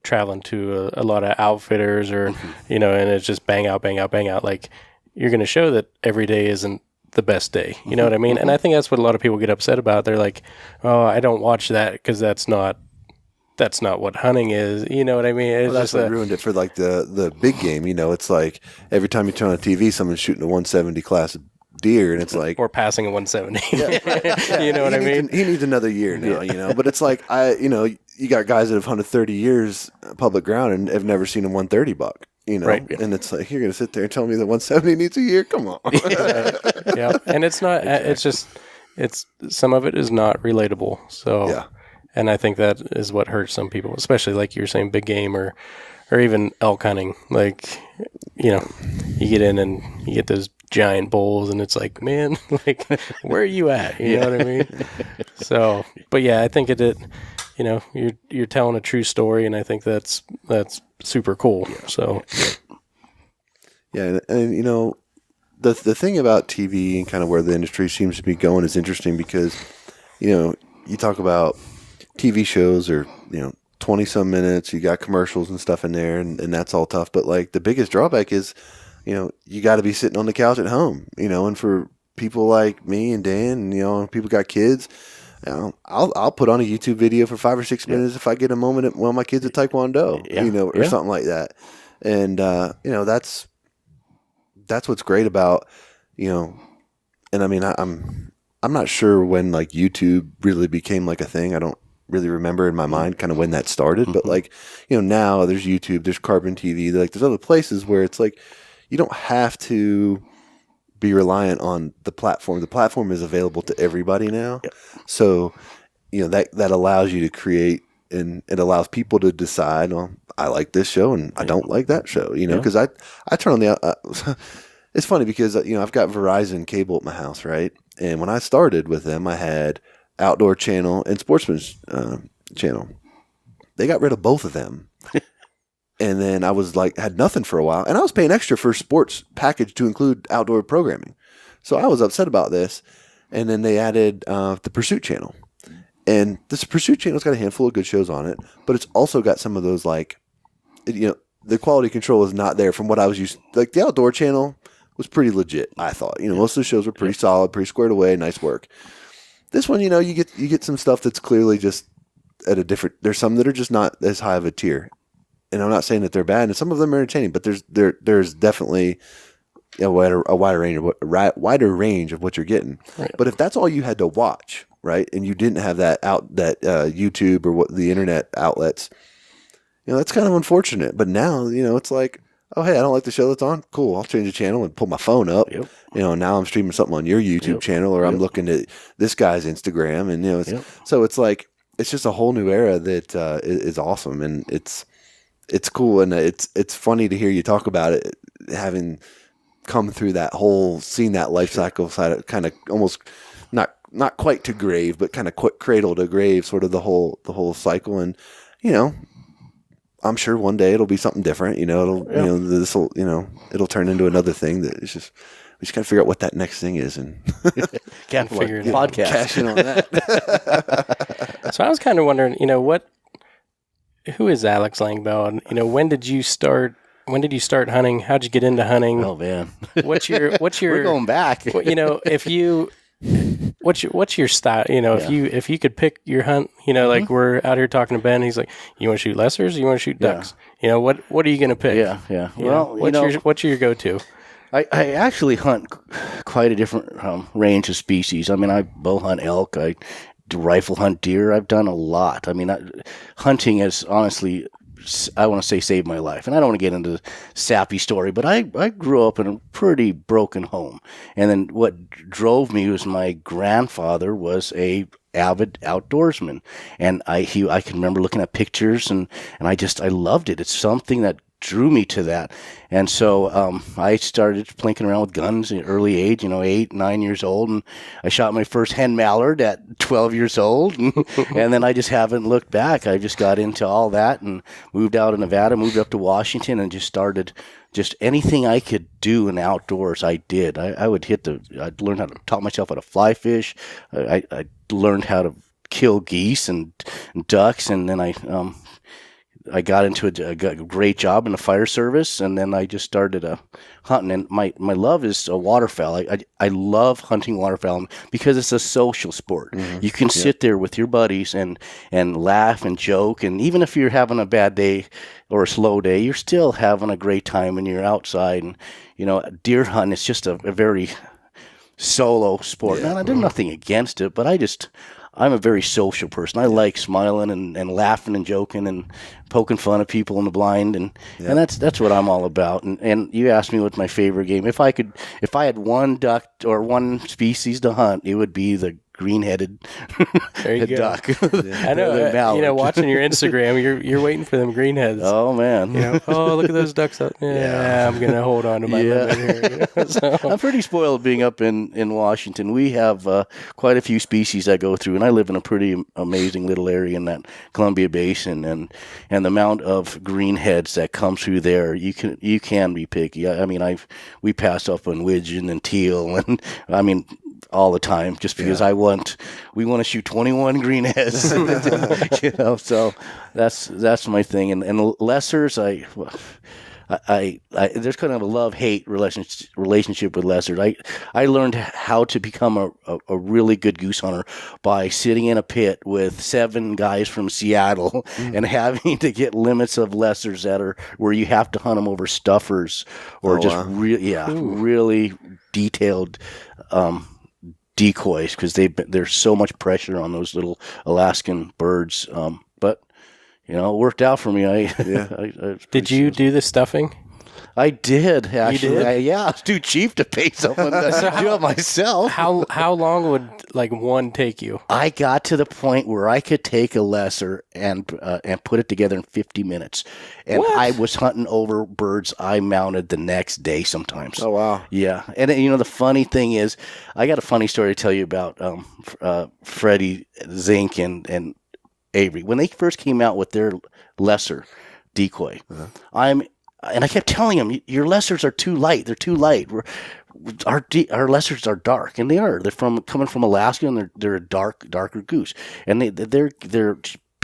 traveling to a lot of outfitters or, and it's just bang out, bang out, bang out. Like, you're going to show that every day isn't the best day. You know what I mean? And I think that's what a lot of people get upset about. They're like, oh, I don't watch that because that's not what hunting is. You know what I mean? It's that's what ruined it for like the big game. It's like every time you turn on TV, someone's shooting a 170 class deer, and it's like, or passing a 170. You know what I mean? He needs another year now, But it's like you got guys that have hunted 30 years public ground and have never seen a 130 buck. Right. And it's like, you're going to sit there and tell me that 170 needs a year? Come on. Yeah. And it's not, it's just, some of it is not relatable. So, yeah. And I think that is what hurts some people, especially like you were saying, big game or even elk hunting. Like, you get in and you get those giant bulls and it's like, man, like, where are you at? You know what I mean? So, but yeah, I think you're telling a true story, and I think that's super cool. Yeah. So, yeah, and the thing about TV and kind of where the industry seems to be going is interesting because, you talk about TV shows or 20 some minutes, you got commercials and stuff in there, and that's all tough. But like the biggest drawback is, you got to be sitting on the couch at home, and for people like me and Dan, and people got kids. I'll put on a YouTube video for 5 or 6 minutes if I get a moment while my kid's at Taekwondo, or something like that. And that's what's great about, and I mean I'm not sure when like YouTube really became like a thing. I don't really remember in my mind kind of when that started, but like now there's YouTube, there's Carbon TV, like there's other places where it's like you don't have to be reliant on the platform. The platform is available to everybody now. Yep. So, that allows you to create, and it allows people to decide, well, I like this show and I don't like that show, because I turn on the, it's funny because, I've got Verizon cable at my house, right? And when I started with them, I had Outdoor Channel and Sportsman's Channel. They got rid of both of them. And then I was like, had nothing for a while. And I was paying extra for sports package to include outdoor programming. So I was upset about this. And then they added the Pursuit Channel. And this Pursuit Channel's got a handful of good shows on it. But it's also got some of those like, the quality control is not there from what I was used to. Like the Outdoor Channel was pretty legit, I thought. Most of the shows were pretty solid, pretty squared away, nice work. This one, you get some stuff that's clearly just at a different. There's some that are just not as high of a tier, and I'm not saying that they're bad, and some of them are entertaining, but there's definitely a wider range of what you're getting. Right. But if that's all you had to watch, right, and you didn't have that YouTube or the internet outlets, that's kind of unfortunate. But now, it's like, oh, hey, I don't like the show that's on. Cool, I'll change the channel and pull my phone up. Yep. Now I'm streaming something on your YouTube channel, or I'm looking at this guy's Instagram, and so it's like it's just a whole new era that is awesome, and it's cool, and it's funny to hear you talk about it, having come through that whole, seen that life cycle side, kind of almost not quite to grave, but kind of cradle to grave, sort of the whole cycle, and I'm sure one day it'll be something different. It'll it'll turn into another thing that is just. We just got to figure out what that next thing is, and can't figure it out. Podcast. Cash in on that. So I was kind of wondering, who is Alex Langbell, and when did you start hunting? How'd you get into hunting? Oh man, what's your we're going back. If you what's your style? If you could pick your hunt, like we're out here talking to Ben, he's like, you want to shoot lessers, or you want to shoot ducks? What are you going to pick? Yeah. Well, what's your go-to? I actually hunt quite a different range of species. I mean, I bow hunt elk. I rifle hunt deer. I've done a lot. I mean, hunting has honestly, I want to say, saved my life. And I don't want to get into the sappy story, but I grew up in a pretty broken home. And then what drove me was my grandfather was a avid outdoorsman. And I can remember looking at pictures, and I loved it. It's something that drew me to that. And so I started plinking around with guns at an early age, 8, 9 years old, and I shot my first hen mallard at 12 years old, and then I just haven't looked back. I just got into all that and moved out of Nevada, moved up to Washington, and just started anything I could do in outdoors, I did. I would I'd learn how to taught myself how to fly fish. I learned how to kill geese and ducks, and then I got into a great job in the fire service, and then I just started hunting. And my love is waterfowl. I love hunting waterfowl because it's a social sport. Mm-hmm. You can sit there with your buddies and laugh and joke, and even if you're having a bad day or a slow day, you're still having a great time when you're outside. And deer hunting is just a very solo sport. Yeah. And I did nothing against it, but I'm a very social person. I like smiling and laughing and joking and poking fun at people in the blind, and that's what I'm all about. And you asked me what's my favorite game. If I had one duck or one species to hunt, it would be the green-headed duck. I know. Watching your Instagram, you're waiting for them greenheads. Oh man! Oh, look at those ducks up. Yeah, I'm gonna hold on to my limit here. So. I'm pretty spoiled being up in Washington. We have quite a few species that go through, and I live in a pretty amazing little area in that Columbia Basin, and the amount of greenheads that come through there, you can be picky. I mean, we pass up on widgeon and teal, and I mean, all the time, just because we want to shoot 21 greenheads, so that's my thing. And lessers, I there's kind of a love-hate relationship with lessers. I learned how to become a really good goose hunter by sitting in a pit with 7 guys from Seattle and having to get limits of lessers that are where you have to hunt them over stuffers or really detailed decoys, because there's so much pressure on those little Alaskan birds. But it worked out for me. Did you do the stuffing? I did, actually. You did? It's too cheap to pay someone to do it myself. How long would one take you? I got to the point where I could take a lesser and put it together in 50 minutes. And what? I was hunting over birds I mounted the next day sometimes. Oh, wow. Yeah. And, the funny thing is, I got a funny story to tell you about Freddie Zink and Avery. When they first came out with their lesser decoy, and I kept telling him, your lessers are too light. They're too light. Our lessers are dark, and they are. They're coming from Alaska, and they're a darker goose, and they're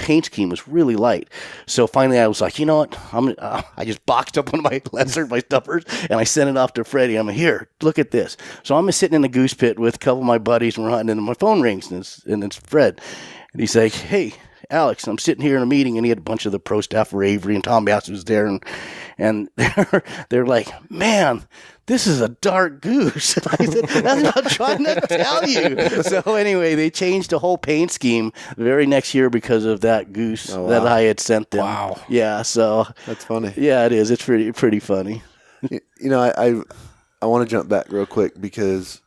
paint scheme was really light. So finally I was like, you know what? I just boxed up one of my lessers, my stuffers, and I sent it off to Freddie. I'm like, here, look at this. So I'm sitting in the goose pit with a couple of my buddies and we're hunting, and my phone rings, and it's Fred. And he's like, hey, Alex, I'm sitting here in a meeting, and he had a bunch of the pro staff for Avery, and Tom Bass was there, and they're like, man, this is a dark goose. And I said, that's what I'm trying to tell you. So anyway, they changed the whole paint scheme the very next year because of that goose that I had sent them. Wow. Yeah, so That's funny. Yeah, it is. It's pretty funny. You know, I want to jump back real quick because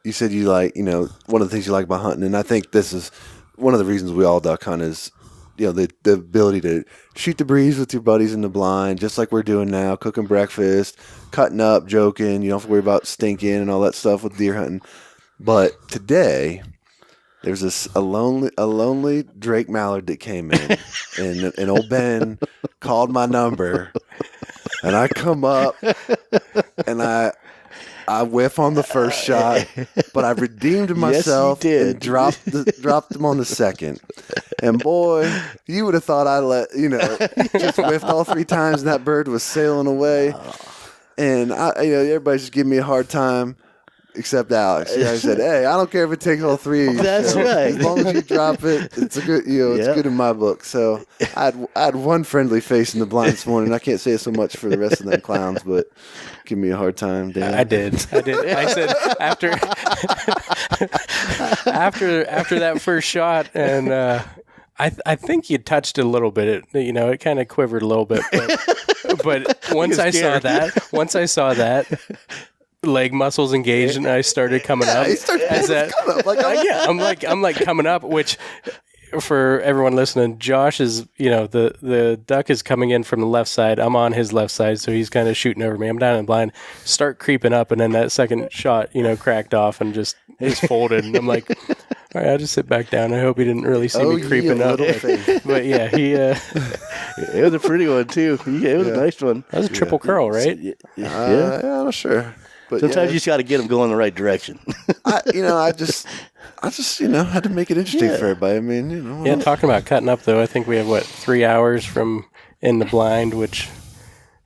you said you like, you know, one of the things you like about hunting, and I think this is one of the reasons we all duck hunt is, you know, the ability to shoot the breeze with your buddies in the blind, just like we're doing now, cooking breakfast, cutting up, joking. You don't have to worry about stinking and all that stuff with deer hunting. But today, there's a lonely Drake Mallard that came in, and old Ben called my number, and I come up, and I whiff on the first shot, but I redeemed myself and dropped them on the second. And boy, you would have thought just whiffed all 3 times and that bird was sailing away. And everybody's just giving me a hard time, except Alex. I said, "Hey, I don't care if it takes all 3. That's right. As long as you drop it, it's a good. It's good in my book." So I had one friendly face in the blind this morning. I can't say so much for the rest of them clowns, but give me a hard time, Dan. I did. I said after that first shot, and I think you touched it a little bit. It kind of quivered a little bit, but once I saw that. Leg muscles engaged, and I started coming up. I'm like coming up, which for everyone listening, Josh is, the duck is coming in from the left side. I'm on his left side, so he's kind of shooting over me. I'm down in the blind, start creeping up, and then that second shot, cracked off and just folded. And I'm like, all right, I'll just sit back down. I hope he didn't really see me creeping up. But yeah, it was a pretty one too. Yeah, it was a nice one. That was a triple curl, right? Yeah, I'm not sure. But sometimes you just got to get them going the right direction. I just had to make it interesting for everybody. I mean, talking about cutting up though, I think we have 3 hours from in the blind, which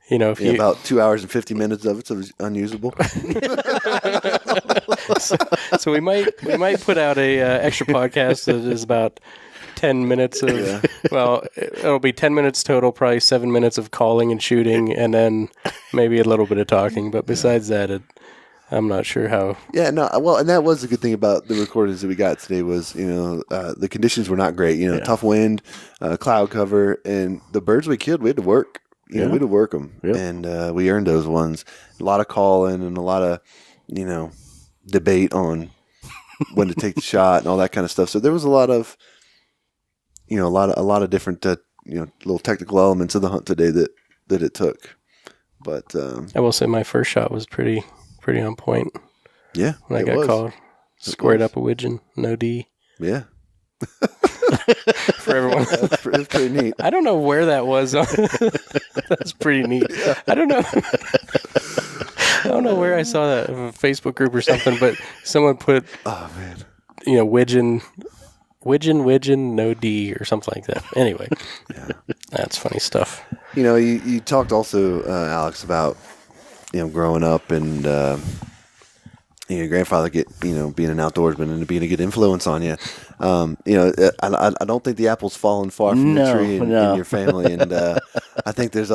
if you about 2 hours and 50 minutes of it's unusable. so we might put out a extra podcast that is about 10 minutes of it'll be 10 minutes total, probably 7 minutes of calling and shooting, and then maybe a little bit of talking. But besides that, I'm not sure how. Yeah, no. Well, and that was the good thing about the recordings that we got today was, the conditions were not great. Tough wind, cloud cover, and the birds we killed, we had to work. We had to work them, and we earned those ones. A lot of calling and a lot of, debate on when to take the shot and all that kind of stuff. So there was a lot of, a lot of different, little technical elements of the hunt today that it took. But I will say my first shot was pretty on point. Yeah, when I got called, squared up a widgeon, no D. Yeah. For everyone, that's pretty neat. I don't know where that was. That's pretty neat. Yeah. I don't know where I saw that, a Facebook group or something, but someone put, oh man, widgeon, no D or something like that. Anyway, that's funny stuff. You talked also, Alex, about growing up and your grandfather being an outdoorsman and being a good influence on you. I don't think the apple's fallen far from the tree in your family, and I think there's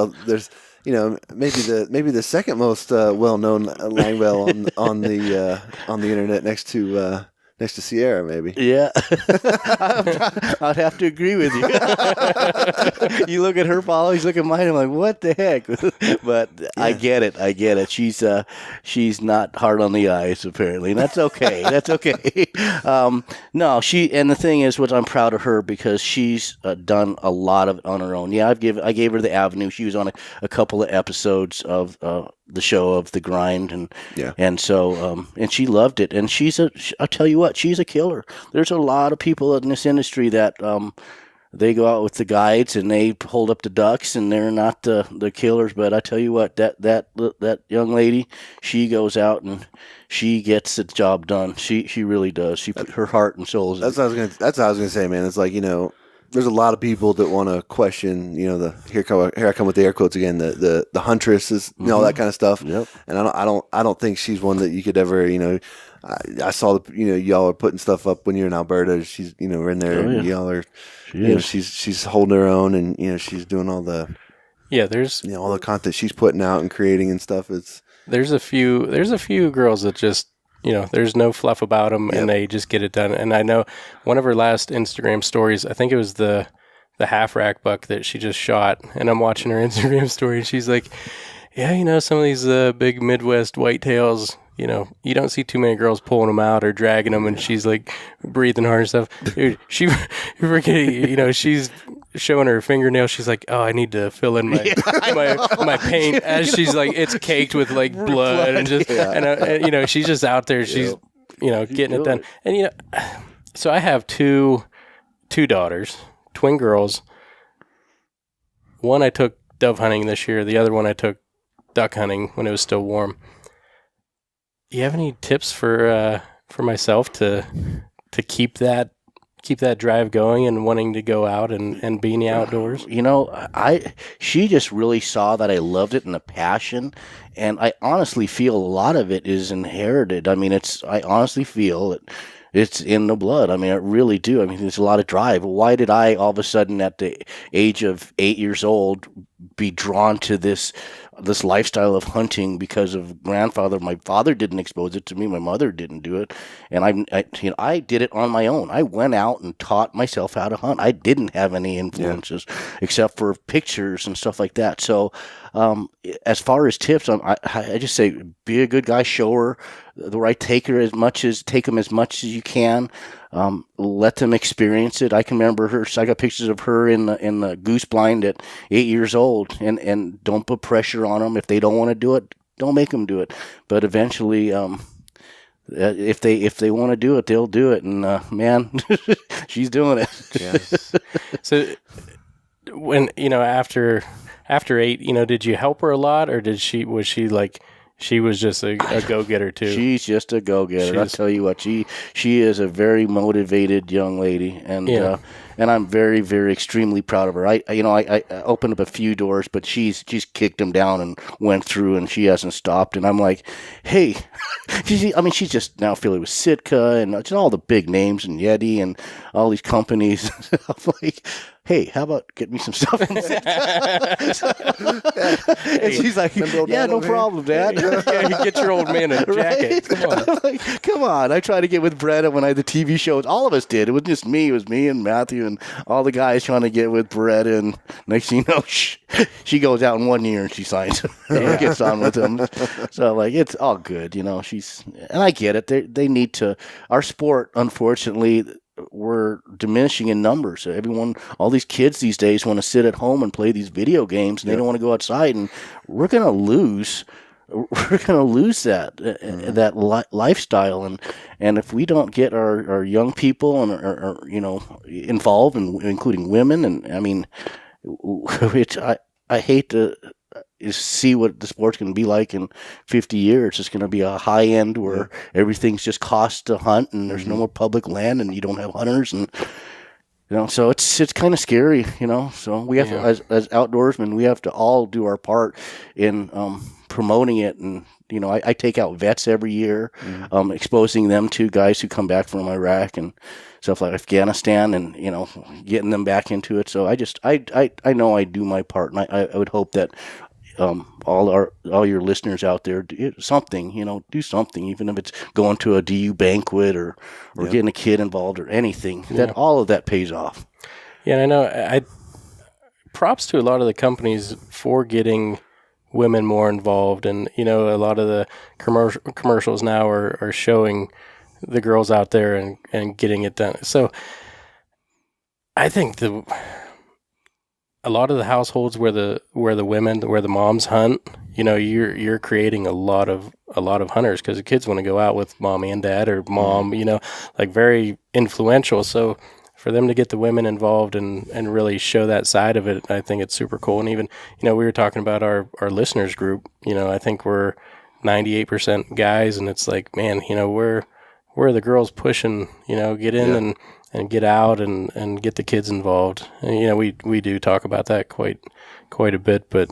maybe the second most well-known Langbell on the internet next to Sierra, maybe. Yeah. I'd have to agree with you. You look at her followers, look at mine, I'm like, what the heck? But yeah. I get it. She's not hard on the eyes, apparently, and that's okay. That's okay. No, and the thing is, what I'm proud of her because she's done a lot of it on her own. Yeah, I gave her the avenue. She was on a couple of episodes of the show of The Grind, and so and she loved it. And I'll tell you what, she's a killer. There's a lot of people in this industry that they go out with the guides and they hold up the ducks, and they're not the killers. But I tell you what, that young lady, she goes out and she gets the job done. She really does. She put her heart and soul. That's what I was gonna say, man. It's like there's a lot of people that want to question, here I come with the air quotes again, the huntress is, that kind of stuff. Yep. And I don't think she's one that you could ever, I saw y'all are putting stuff up when you're in Alberta. She's, we're in there. Oh, yeah. And y'all are, She is. she's holding her own, and she's doing all the, there's all the content she's putting out and creating and stuff. There's a few girls that just, there's no fluff about them, and they just get it done. And I know one of her last Instagram stories, I think it was the half rack buck that she just shot, and I'm watching her Instagram story, and she's like, yeah, some of these big Midwest whitetails, you don't see too many girls pulling them out or dragging them, and she's like breathing hard and stuff. Dude, she's showing her fingernails. She's like, oh, I need to fill in my paint, as she's like, it's caked with like blood and just, and she's just out there. She's, getting it done. And, so I have two daughters, twin girls. One I took dove hunting this year. The other one I took duck hunting when it was still warm. You have any tips for myself to keep that drive going and wanting to go out and be in the outdoors? She just really saw that I loved it and a passion, and I honestly feel a lot of it is inherited. I mean, I honestly feel it's in the blood. I mean, I really do. I mean, there's a lot of drive. Why did I all of a sudden at the age of 8 years old be drawn to this lifestyle of hunting? Because of grandfather. My father didn't expose it to me. My mother didn't do it, and I did it on my own. I went out and taught myself how to hunt. I didn't have any influences except for pictures and stuff like that. So, as far as tips, I just say be a good guy. Show her the right. Take them as much as you can. Let them experience it. I can remember her. So I got pictures of her in the goose blind at 8 years old, and don't put pressure on them. If they don't want to do it, don't make them do it. But eventually, if they want to do it, they'll do it. And man, she's doing it. Yes. So when after 8, did you help her a lot, or was she like? She was just a go-getter too. She's just a go-getter. I'll tell you what, she is a very motivated young lady, and I'm very, very extremely proud of her. I opened up a few doors, but she's kicked them down and went through, and she hasn't stopped. And I'm like, hey, she's just now affiliated with Sitka and just all the big names and Yeti and all these companies. I'm like, hey, how about get me some stuff from Sitka? And she's like, yeah, no problem, Dad. Get your old man a jacket. Right? Come on. Like, come on. I tried to get with Beretta when I had the TV shows. All of us did. It wasn't just me. It was me and Matthew and all the guys trying to get with Beretta. And next thing you know, she goes out in 1 year and she signs. Gets on with them. So, like, it's all good. And I get it. They need to. Our sport, unfortunately, we're diminishing in numbers. All these kids these days want to sit at home and play these video games, and they don't want to go outside. And we're going to lose that lifestyle. And if we don't get our young people and our involved, and including women, and I mean, I hate to see what the sport's going to be like in 50 years. It's going to be a high end where everything's just cost to hunt, and there's no more public land, and you don't have hunters, and so it's kind of scary, So we have to, as outdoorsmen, we have to all do our part in promoting it. And I take out vets every year, exposing them to guys who come back from Iraq and stuff like Afghanistan, and getting them back into it. So I know I do my part, and I would hope that all your listeners out there do something, even if it's going to a DU banquet or getting a kid involved or anything. That all of that pays off. Yeah, and I know. Props to a lot of the companies for getting women more involved, and a lot of the commercials now are showing the girls out there and getting it done. So I think a lot of the households where the moms hunt, you're creating a lot of hunters, because the kids want to go out with mommy and dad, or mom, like very influential. So for them to get the women involved and really show that side of it, I think it's super cool. And even, we were talking about our listeners group, I think we're 98% guys, and it's like, man, we're where are the girls pushing, get in and get out and get the kids involved. And, we do talk about that quite a bit, but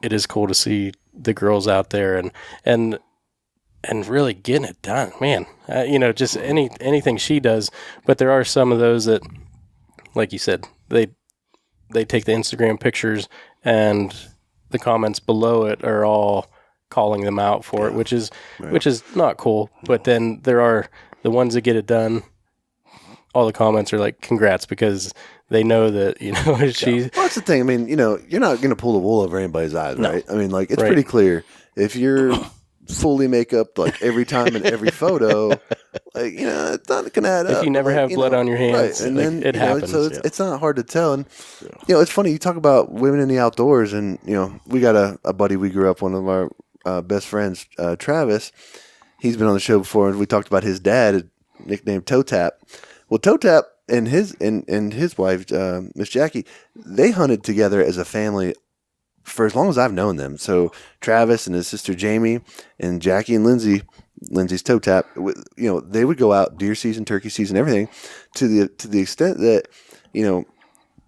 it is cool to see the girls out there and really getting it done, man. Just anything she does. But there are some of those that, like you said, they take the Instagram pictures and the comments below it are all calling them out for it, which is not cool. But then there are the ones that get it done. All the comments are like, congrats, because they know that, she's... Well, that's the thing. I mean, you're not going to pull the wool over anybody's eyes, right? I mean, like, it's pretty clear. If you're fully makeup, like, every time in every photo, like, it's not going to add up. If you never have blood on your hands, right. And then, it happens. So it's not hard to tell. And, it's funny. You talk about women in the outdoors, and, we got a buddy we grew up, one of our best friends, Travis. He's been on the show before, and we talked about his dad, nicknamed Toe Tap. Well, Toe Tap and his wife, Miss Jackie, they hunted together as a family for as long as I've known them. So Travis and his sister Jamie and Jackie and Lindsay's Toe Tap, they would go out deer season, turkey season, everything, to the extent that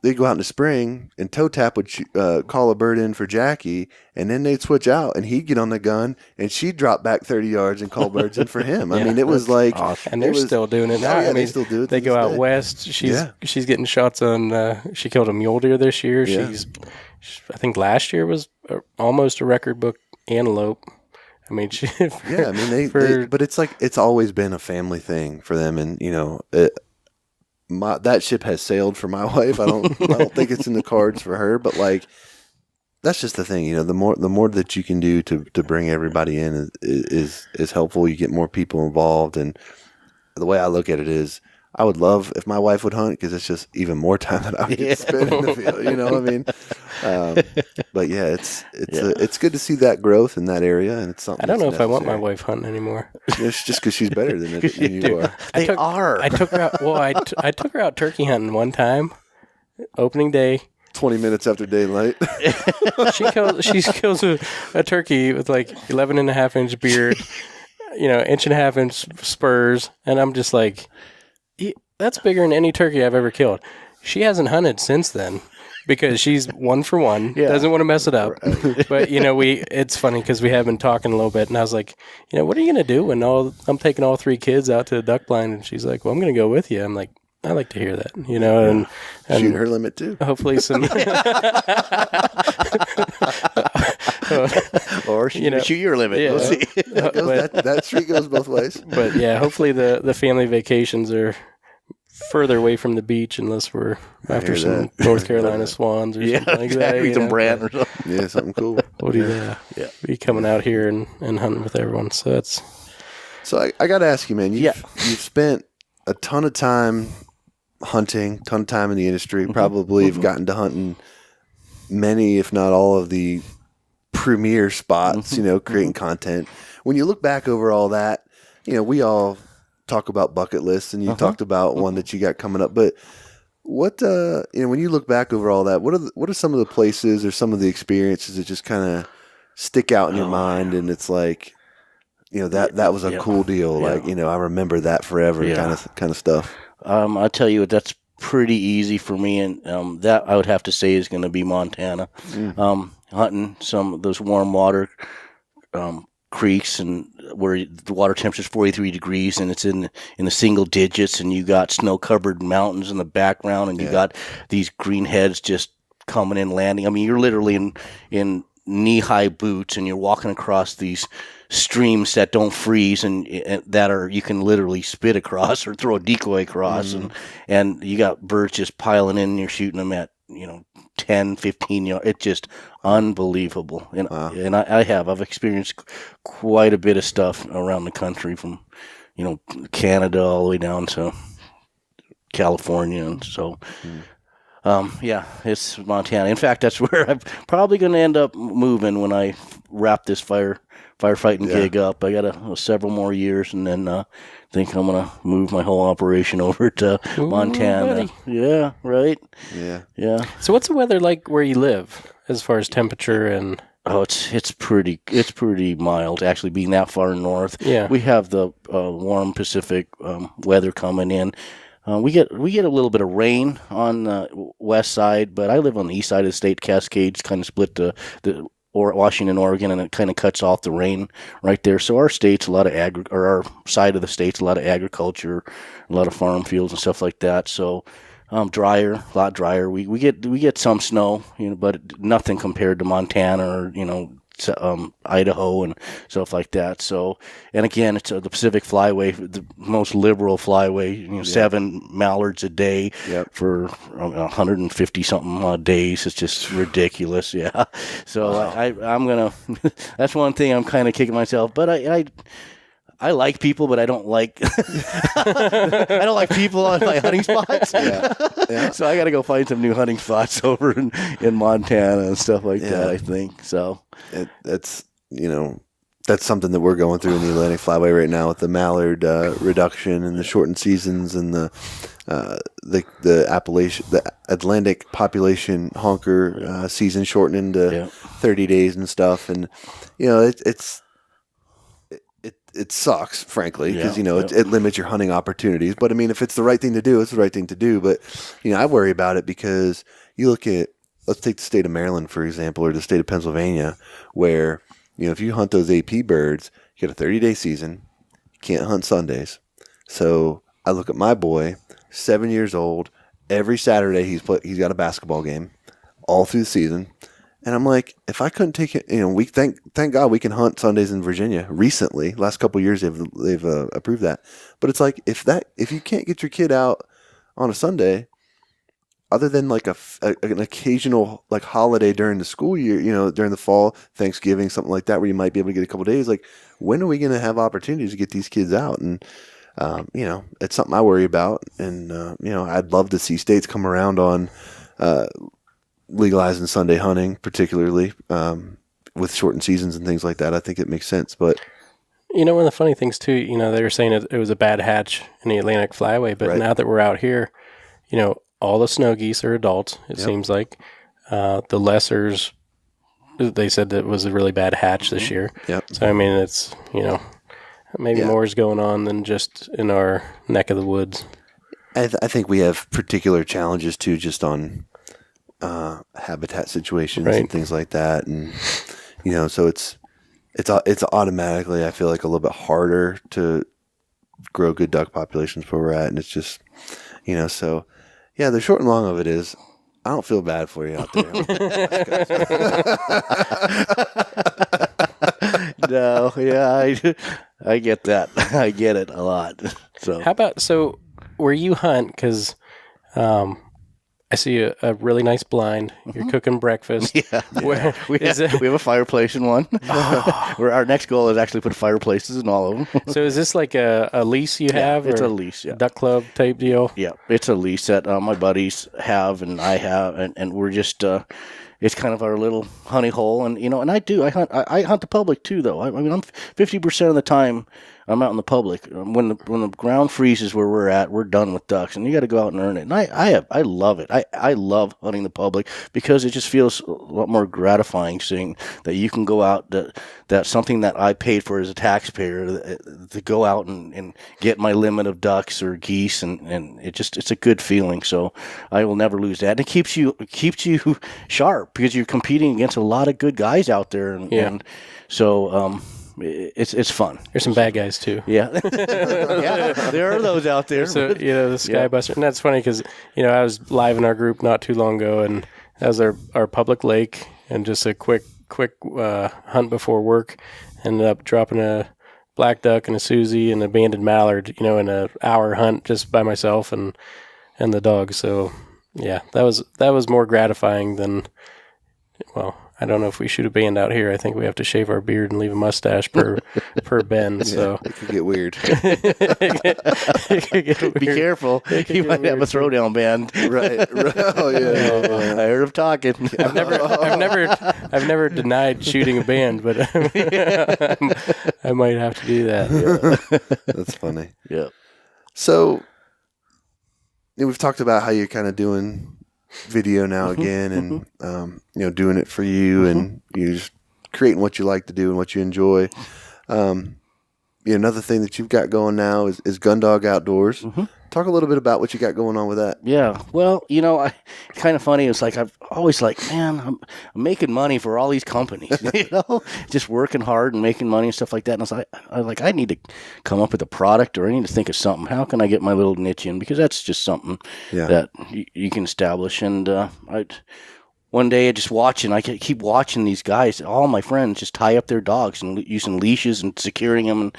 they'd go out in the spring and Toe Tap would call a bird in for Jackie, and then they'd switch out and he'd get on the gun and she'd drop back 30 yards and call birds in for him. I mean, it was like... Awesome. And they're still doing it now. They still do it. They go out west. She's getting shots on... she killed a mule deer this year. Yeah. I think last year was almost a record book antelope. I mean, but it's like it's always been a family thing for them, and that ship has sailed for my wife. I don't think it's in the cards for her, but like that's just the thing. The more that you can do to bring everybody in is helpful. You get more people involved, and the way I look at it is, I would love if my wife would hunt, because it's just even more time that I would get to spend in the field. You know what I mean? But yeah, it's good to see that growth in that area, and it's something. I don't know if I want my wife hunting anymore. It's just because she's better than you are. I took her out. Well, I took her out turkey hunting one time, opening day. 20 minutes after daylight. She kills a turkey with like 11.5-inch beard, 1.5-inch spurs, and I'm just like, that's bigger than any turkey I've ever killed. She hasn't hunted since then because she's one for one, doesn't want to mess it up. Right. But it's funny because we have been talking a little bit, and I was like, what are you gonna do when I'm taking all 3 kids out to the duck blind? And she's like, well, I'm gonna go with you. I'm like, I like to hear that, and shoot her limit too. Hopefully some, or shoot your limit. Yeah. We'll see. That street goes both ways. But yeah, hopefully the family vacations are further away from the beach, unless we're after some North Carolina swans or something like that. Some brand or something. Yeah, something cool. We'll do that. Yeah, be coming out here and hunting with everyone. So that's. So I got to ask you, man. You've spent a ton of time hunting, ton of time in the industry. Probably have gotten to hunting many, if not all, of the premier spots. Creating content. When you look back over all that, we all talk about bucket lists, and you talked about one that you got coming up. But what when you look back over all that, what are some of the places or some of the experiences that just kind of stick out in your mind, and it's like, that was a cool deal. Yeah. Like, I remember that forever, kind of stuff. I tell you, that's pretty easy for me, and that I would have to say is going to be Montana. Hunting some of those warm water creeks, and where the water temperature is 43 degrees, and it's in the single digits, and you got snow-covered mountains in the background, and you got these green heads just coming in, landing. I mean, you're literally in knee-high boots, and you're walking across these streams that don't freeze and that are you can literally spit across or throw a decoy across, and you got birds just piling in, and you're shooting them at 10, 15 yards. It's just unbelievable. And and I've experienced quite a bit of stuff around the country, from Canada all the way down to California, and so it's Montana. In fact, that's where I'm probably going to end up moving when I wrap this firefighting gig up. I got several more years, and then I think I'm going to move my whole operation over to Montana. Buddy. Yeah, right? Yeah. Yeah. So what's the weather like where you live, as far as temperature and... Oh, it's pretty mild actually, being that far north. Yeah. We have the warm Pacific weather coming in. We get a little bit of rain on the west side, but I live on the east side of the state. Cascades kind of split the Washington, Oregon, and it kind of cuts off the rain right there. So our state's a lot of our side of the state's a lot of agriculture, a lot of farm fields and stuff like that. So drier, a lot drier. We get some snow, but nothing compared to Montana or Idaho and stuff like that. So, and again, it's the Pacific Flyway, the most liberal flyway. 7 mallards a day for 150 something days. It's just ridiculous. Yeah. So wow. I'm gonna. That's one thing I'm kind of kicking myself, but I like people, but I don't like I don't like people on my hunting spots. Yeah. So I got to go find some new hunting spots over in Montana and stuff like that. I think so. That's something that we're going through in the Atlantic Flyway right now with the mallard reduction and the shortened seasons and the Atlantic population honker season shortening to 30 days and stuff, and it sucks, frankly, because it limits your hunting opportunities. But I mean, if it's the right thing to do, it's the right thing to do. But I worry about it because you look at, let's take the state of Maryland for example, or the state of Pennsylvania, where if you hunt those AP birds, you get a 30-day season. You can't hunt Sundays. So I look at my boy, 7 years old. Every Saturday he's got a basketball game all through the season. And I'm like, if I couldn't take it, we thank God we can hunt Sundays in Virginia. Recently, last couple of years they've approved that. But it's like if you can't get your kid out on a Sunday, other than like an occasional like holiday during the school year, during the fall, Thanksgiving, something like that, where you might be able to get a couple of days. Like, when are we going to have opportunities to get these kids out? And it's something I worry about. And I'd love to see states come around on legalizing Sunday hunting, particularly with shortened seasons and things like that. I think it makes sense. But one of the funny things too, they were saying it was a bad hatch in the Atlantic Flyway, but now that we're out here, all the snow geese are adults. It seems like the lessers, they said that was a really bad hatch this year. Yep. So I mean, it's maybe more is going on than just in our neck of the woods. I think we have particular challenges too, just on habitat situations and things like that, and so it's automatically, I feel like, a little bit harder to grow good duck populations where we're at, and it's just so the short and long of it is, I don't feel bad for you out there. No, I get that. I get it a lot. So how about where you hunt, because I see a really nice blind. You're cooking breakfast. Yeah. We have a fireplace in one. Where our next goal is actually put fireplaces in all of them. So is this like a lease you have? It's a lease, Duck club type deal? Yeah, it's a lease that my buddies have and I have, and we're just it's kind of our little honey hole. And and I hunt the public too, though. I mean, I'm 50% of the time I'm out in the public. When the ground freezes where we're at, we're done with ducks, and you got to go out and earn it. And I love it. I love hunting the public because it just feels a lot more gratifying seeing that you can go out, that something that I paid for as a taxpayer, to go out and get my limit of ducks or geese, and it's a good feeling. So I will never lose that. And it keeps you sharp because you're competing against a lot of good guys out there, and so. It's fun. There's some bad guys too. Yeah, there are those out there. So the Skybuster, and that's funny because I was live in our group not too long ago, and that was our public lake, and just a quick hunt before work. Ended up dropping a black duck and a Susie and an abandoned mallard, in an hour hunt just by myself and the dog. So that was more gratifying than I don't know if we shoot a band out here. I think we have to shave our beard and leave a mustache per bend. So it could get weird. It could get weird. Be careful. You might have a throwdown band. Right. Oh yeah. I heard him talking. I've never denied shooting a band, but I might have to do that. Yeah. That's funny. Yeah. So we've talked about how you're kind of doing video now again, and doing it for you, and you just creating what you like to do and what you enjoy. Another thing that you've got going now is Gun Dog Outdoors. Mm-hmm. Talk a little bit about what you got going on with that. Yeah. Well, kind of funny. It's like I've always man, I'm making money for all these companies, just working hard and making money and stuff like that. And I was like, I need to come up with a product, or I need to think of something. How can I get my little niche in? Because that's just something that you can establish. And one day I just watching, I keep watching these guys, all my friends just tie up their dogs and using leashes and securing them,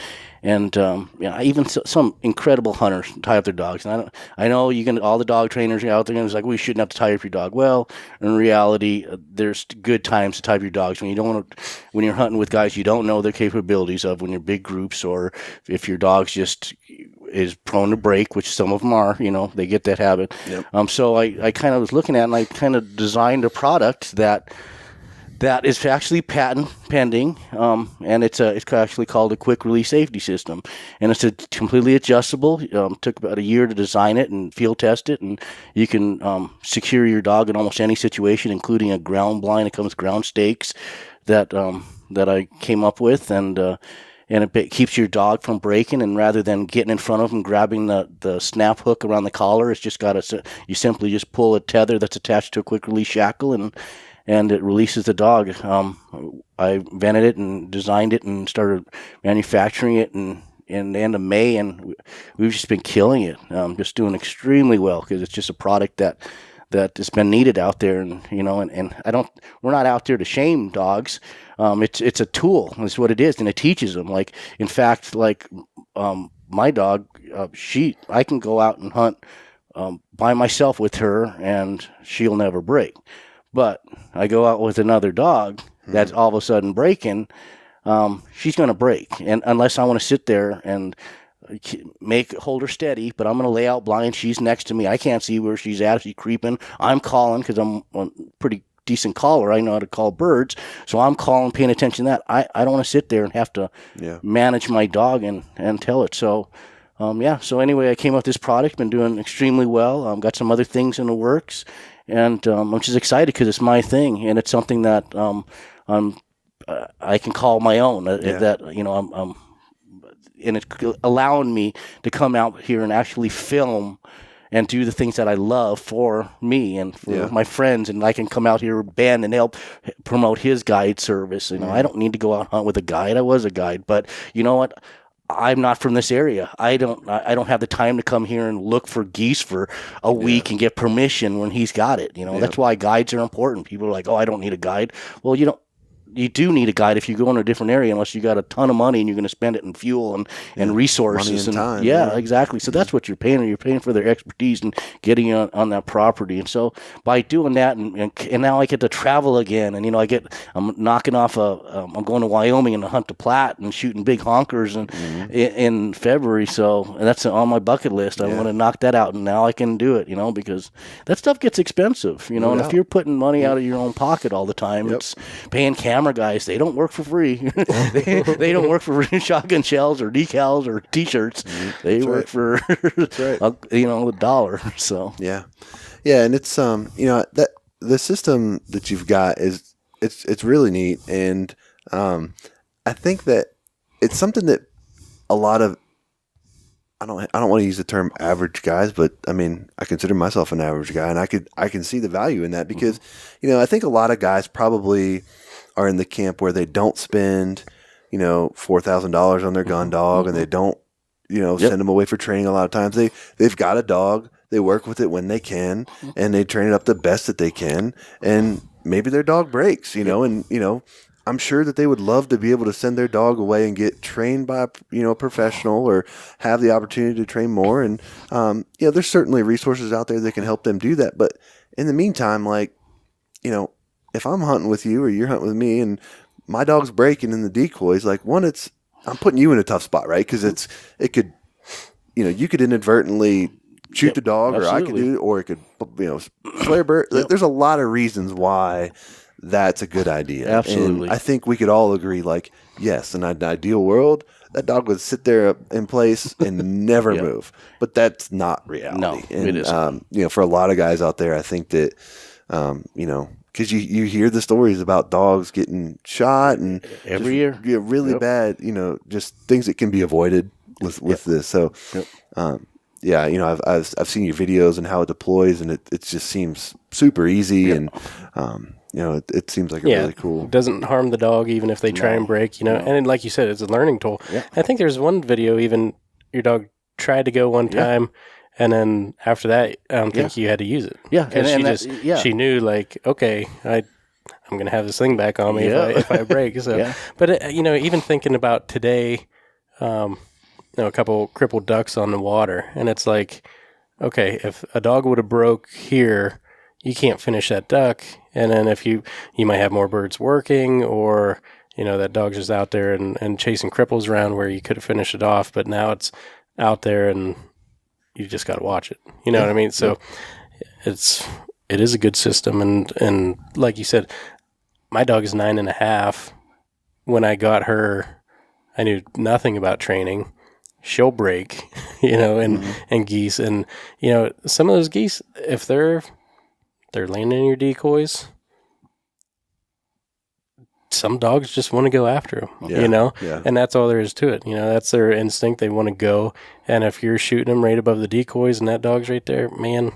and even some incredible hunters tie up their dogs. And I know all the dog trainers out there, and it's like, we shouldn't have to tie up your dog. Well, in reality, there's good times to tie up your dogs when you're hunting with guys you don't know their capabilities of, when you're big groups, or if your dog's just is prone to break, which some of them are, they get that habit. Yep. So I kind of was looking at, and I kind of designed a product that is actually patent pending, and it's actually called a quick release safety system, and it's a completely adjustable. Took about a year to design it and field test it, and you can secure your dog in almost any situation, including a ground blind. It comes with ground stakes that I came up with, and it keeps your dog from breaking. And rather than getting in front of them, grabbing the snap hook around the collar, it's just you simply just pull a tether that's attached to a quick release shackle, and it releases the dog. I invented it and designed it and started manufacturing it in the end of May, and we've just been killing it. Just doing extremely well, because it's just a product that has been needed out there, and we're not out there to shame dogs. It's a tool. That's what it is, and it teaches them. In fact, my dog, I can go out and hunt by myself with her, and she'll never break. But I go out with another dog that's all of a sudden breaking, she's going to break. And unless I want to sit there and hold her steady, but I'm going to lay out blind. She's next to me. I can't see where she's at. She's creeping. I'm calling, because I'm a pretty decent caller. I know how to call birds. So I'm calling, paying attention to that. I don't want to sit there and have to manage my dog and tell it. So, So anyway, I came up with this product. Been doing extremely well. Got some other things in the works. And I'm just excited because it's my thing, and it's something that I can call my own. That and it's allowing me to come out here and actually film and do the things that I love for me and for my friends, and I can come out here with Ben and help promote his guide service. I don't need to go out hunt with a guide. I was a guide, but you know what? I'm not from this area. I don't have the time to come here and look for geese for a week and get permission when he's got it. That's why guides are important. People are like, "Oh, I don't need a guide." Well, you do need a guide if you go in a different area, unless you got a ton of money and you're going to spend it in fuel and resources. Money and time. Yeah, exactly. So that's what you're paying. You're paying for their expertise and getting on that property. And so by doing that, and now I get to travel again. And, I'm knocking off I'm going to Wyoming and hunt the Platte and shooting big honkers in February. So that's on my bucket list. I want to knock that out. And now I can do it, because that stuff gets expensive, and if you're putting money out of your own pocket all the time, it's paying camera guys. They don't work for free. they don't work for shotgun shells or decals or T-shirts. They work for the dollar. So and it's that the system that you've got it's really neat, and I think that it's something that a lot of I don't want to use the term average guys, but I mean, I consider myself an average guy, and I can see the value in that, because I think a lot of guys probably are in the camp where they don't spend, $4,000 on their gun dog, and they don't, send them away for training. A lot of times they've got a dog, they work with it when they can, and they train it up the best that they can, and maybe their dog breaks, and I'm sure that they would love to be able to send their dog away and get trained by a professional, or have the opportunity to train more. And there's certainly resources out there that can help them do that. But in the meantime, if I'm hunting with you or you're hunting with me and my dog's breaking in the decoys, I'm putting you in a tough spot, right? Because it could, you could inadvertently shoot the dog, absolutely. Or I could do, or it could, flare bird. There's a lot of reasons why that's a good idea. Absolutely. And I think we could all agree, yes, in an ideal world, that dog would sit there in place and never move. But that's not reality. No, and, it isn't. For a lot of guys out there, I think that, because you hear the stories about dogs getting shot and every year. Yeah, really bad, just things that can be avoided with this. So, yeah, I've seen your videos and how it deploys, and it just seems super easy, and it seems like a really cool. It doesn't harm the dog even if they try and break, And like you said, it's a learning tool. Yeah. I think there's one video even your dog tried to go one time, and then after that, I don't think you had to use it. Yeah, because she knew like, okay, I'm going to have this thing back on me if I break. So, but even thinking about today. A couple crippled ducks on the water, and it's like, okay, if a dog would have broke here, you can't finish that duck, and then if you might have more birds working, or that dog's just out there and chasing cripples around where you could have finished it off, but now it's out there and you just got to watch it. You know what I mean? So it is a good system, and like you said, my dog is 9.5. When I got her, I knew nothing about training. She'll break, and geese, and some of those geese, if they're landing in your decoys, some dogs just want to go after them, and that's all there is to it. That's their instinct. They want to go, and if you're shooting them right above the decoys and that dog's right there, man.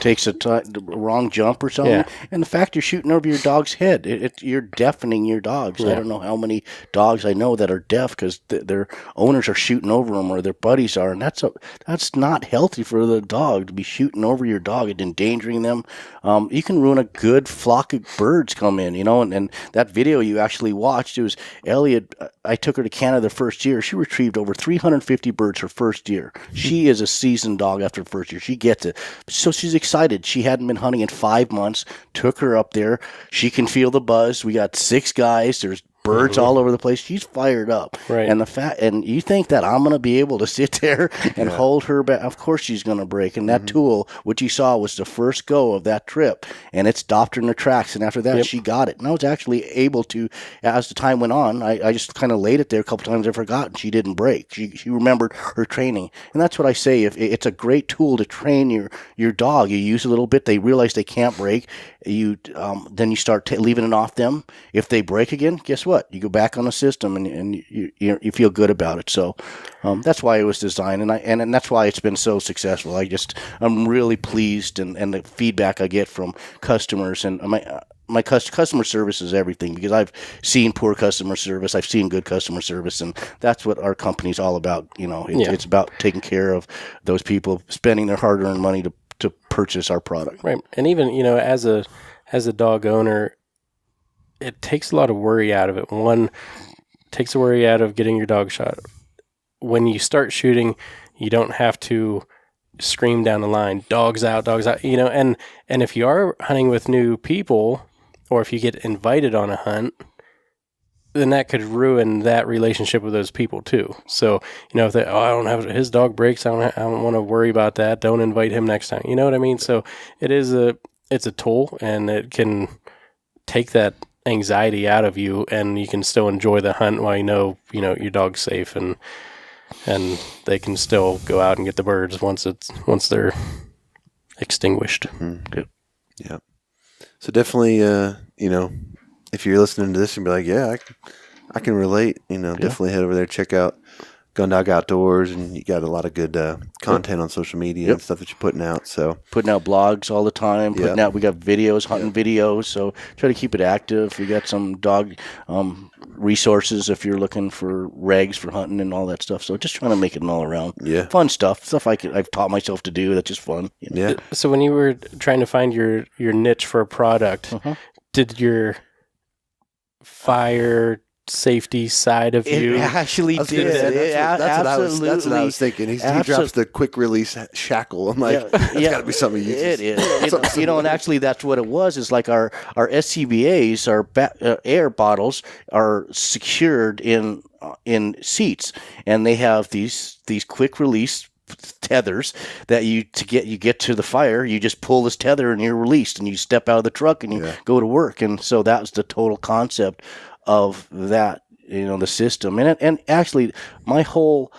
Takes the wrong jump or something, and the fact you're shooting over your dog's head, you're deafening your dogs. I don't know how many dogs I know that are deaf because their owners are shooting over them or their buddies are, and that's not healthy for the dog to be shooting over your dog and endangering them. You can ruin a good flock of birds come in, and that video you actually watched, it was Elliot. I took her to Canada the first year. She retrieved over 350 birds her first year. She is a seasoned dog after the first year. She gets it. So she's excited. She hadn't been hunting in 5 months. Took her up there. She can feel the buzz. We got 6 guys. There's birds all over the place. She's fired up. Right. And you think that I'm going to be able to sit there and hold her back? Of course she's going to break. And that tool, which you saw, was the first go of that trip. And it stopped her in her tracks. And after that, she got it. And I was actually able to, as the time went on, I just kind of laid it there a couple times. I forgot, and she didn't break. She remembered her training. And that's what I say. If it's a great tool to train your dog. You use a little bit. They realize they can't break. Then you start leaving it off them. If they break again, guess what? You go back on the system and you feel good about it. So that's why it was designed, and that's why it's been so successful. I'm really pleased, and the feedback I get from customers, and my customer service is everything, because I've seen poor customer service, I've seen good customer service, and that's what our company's all about. It's about taking care of those people spending their hard-earned money to purchase our product. Right, and even as a dog owner, it takes a lot of worry out of it. One, takes the worry out of getting your dog shot. When you start shooting, you don't have to scream down the line, dogs out, and if you are hunting with new people, or if you get invited on a hunt, then that could ruin that relationship with those people too. So, if they, I don't have, his dog breaks, I don't want to worry about that. Don't invite him next time. You know what I mean? So it's a tool, and it can take that anxiety out of you, and you can still enjoy the hunt while your dog's safe, and they can still go out and get the birds once they're extinguished. Mm-hmm. Yeah. So definitely, if you're listening to this and be like, yeah, I can relate, definitely head over there, check out Gun Dog Outdoors, and you got a lot of good content on social media and stuff that you're putting out. So putting out blogs all the time. We got videos, hunting videos. So try to keep it active. We got some dog resources if you're looking for regs for hunting and all that stuff. So just trying to make it an all around fun stuff I've taught myself to do. That's just fun. Yeah. So when you were trying to find your niche for a product, did your fire safety side of you? It actually did. That's what I was thinking. He drops the quick release shackle. I'm like, that's got to be something he uses. It is. And actually that's what it was. Is like our SCBAs, our air bottles, are secured in seats, and they have these quick release tethers that you get to the fire, you just pull this tether and you're released, and you step out of the truck and you go to work. And so that was the total concept of that, the system. And actually my whole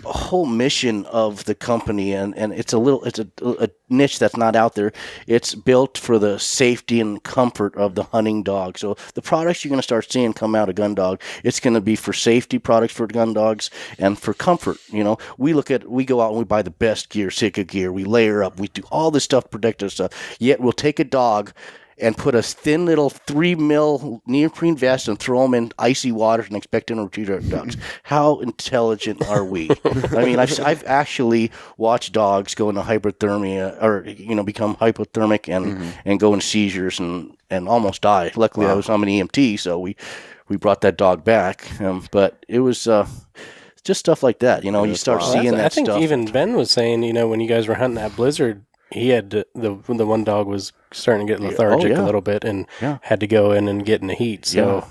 whole mission of the company, and it's a niche that's not out there. It's built for the safety and comfort of the hunting dog. So the products you're going to start seeing come out of Gun Dog, it's going to be for safety products for gun dogs and for comfort. We go out and we buy the best gear, Sitka gear. We layer up. We do all this stuff to protect us. Yet we'll take a dog and put a thin little 3 mil neoprene vest and throw them in icy water and expect them to retreat our dogs. How intelligent are we? I mean, I've actually watched dogs go into hypothermia or become hypothermic and go into seizures and almost die. Luckily, I was on an EMT, so we brought that dog back. But it was just stuff like that. You start seeing that stuff. I think even Ben was saying, when you guys were hunting that blizzard, he had the one dog was starting to get lethargic a little bit and had to go in and get in the heat. So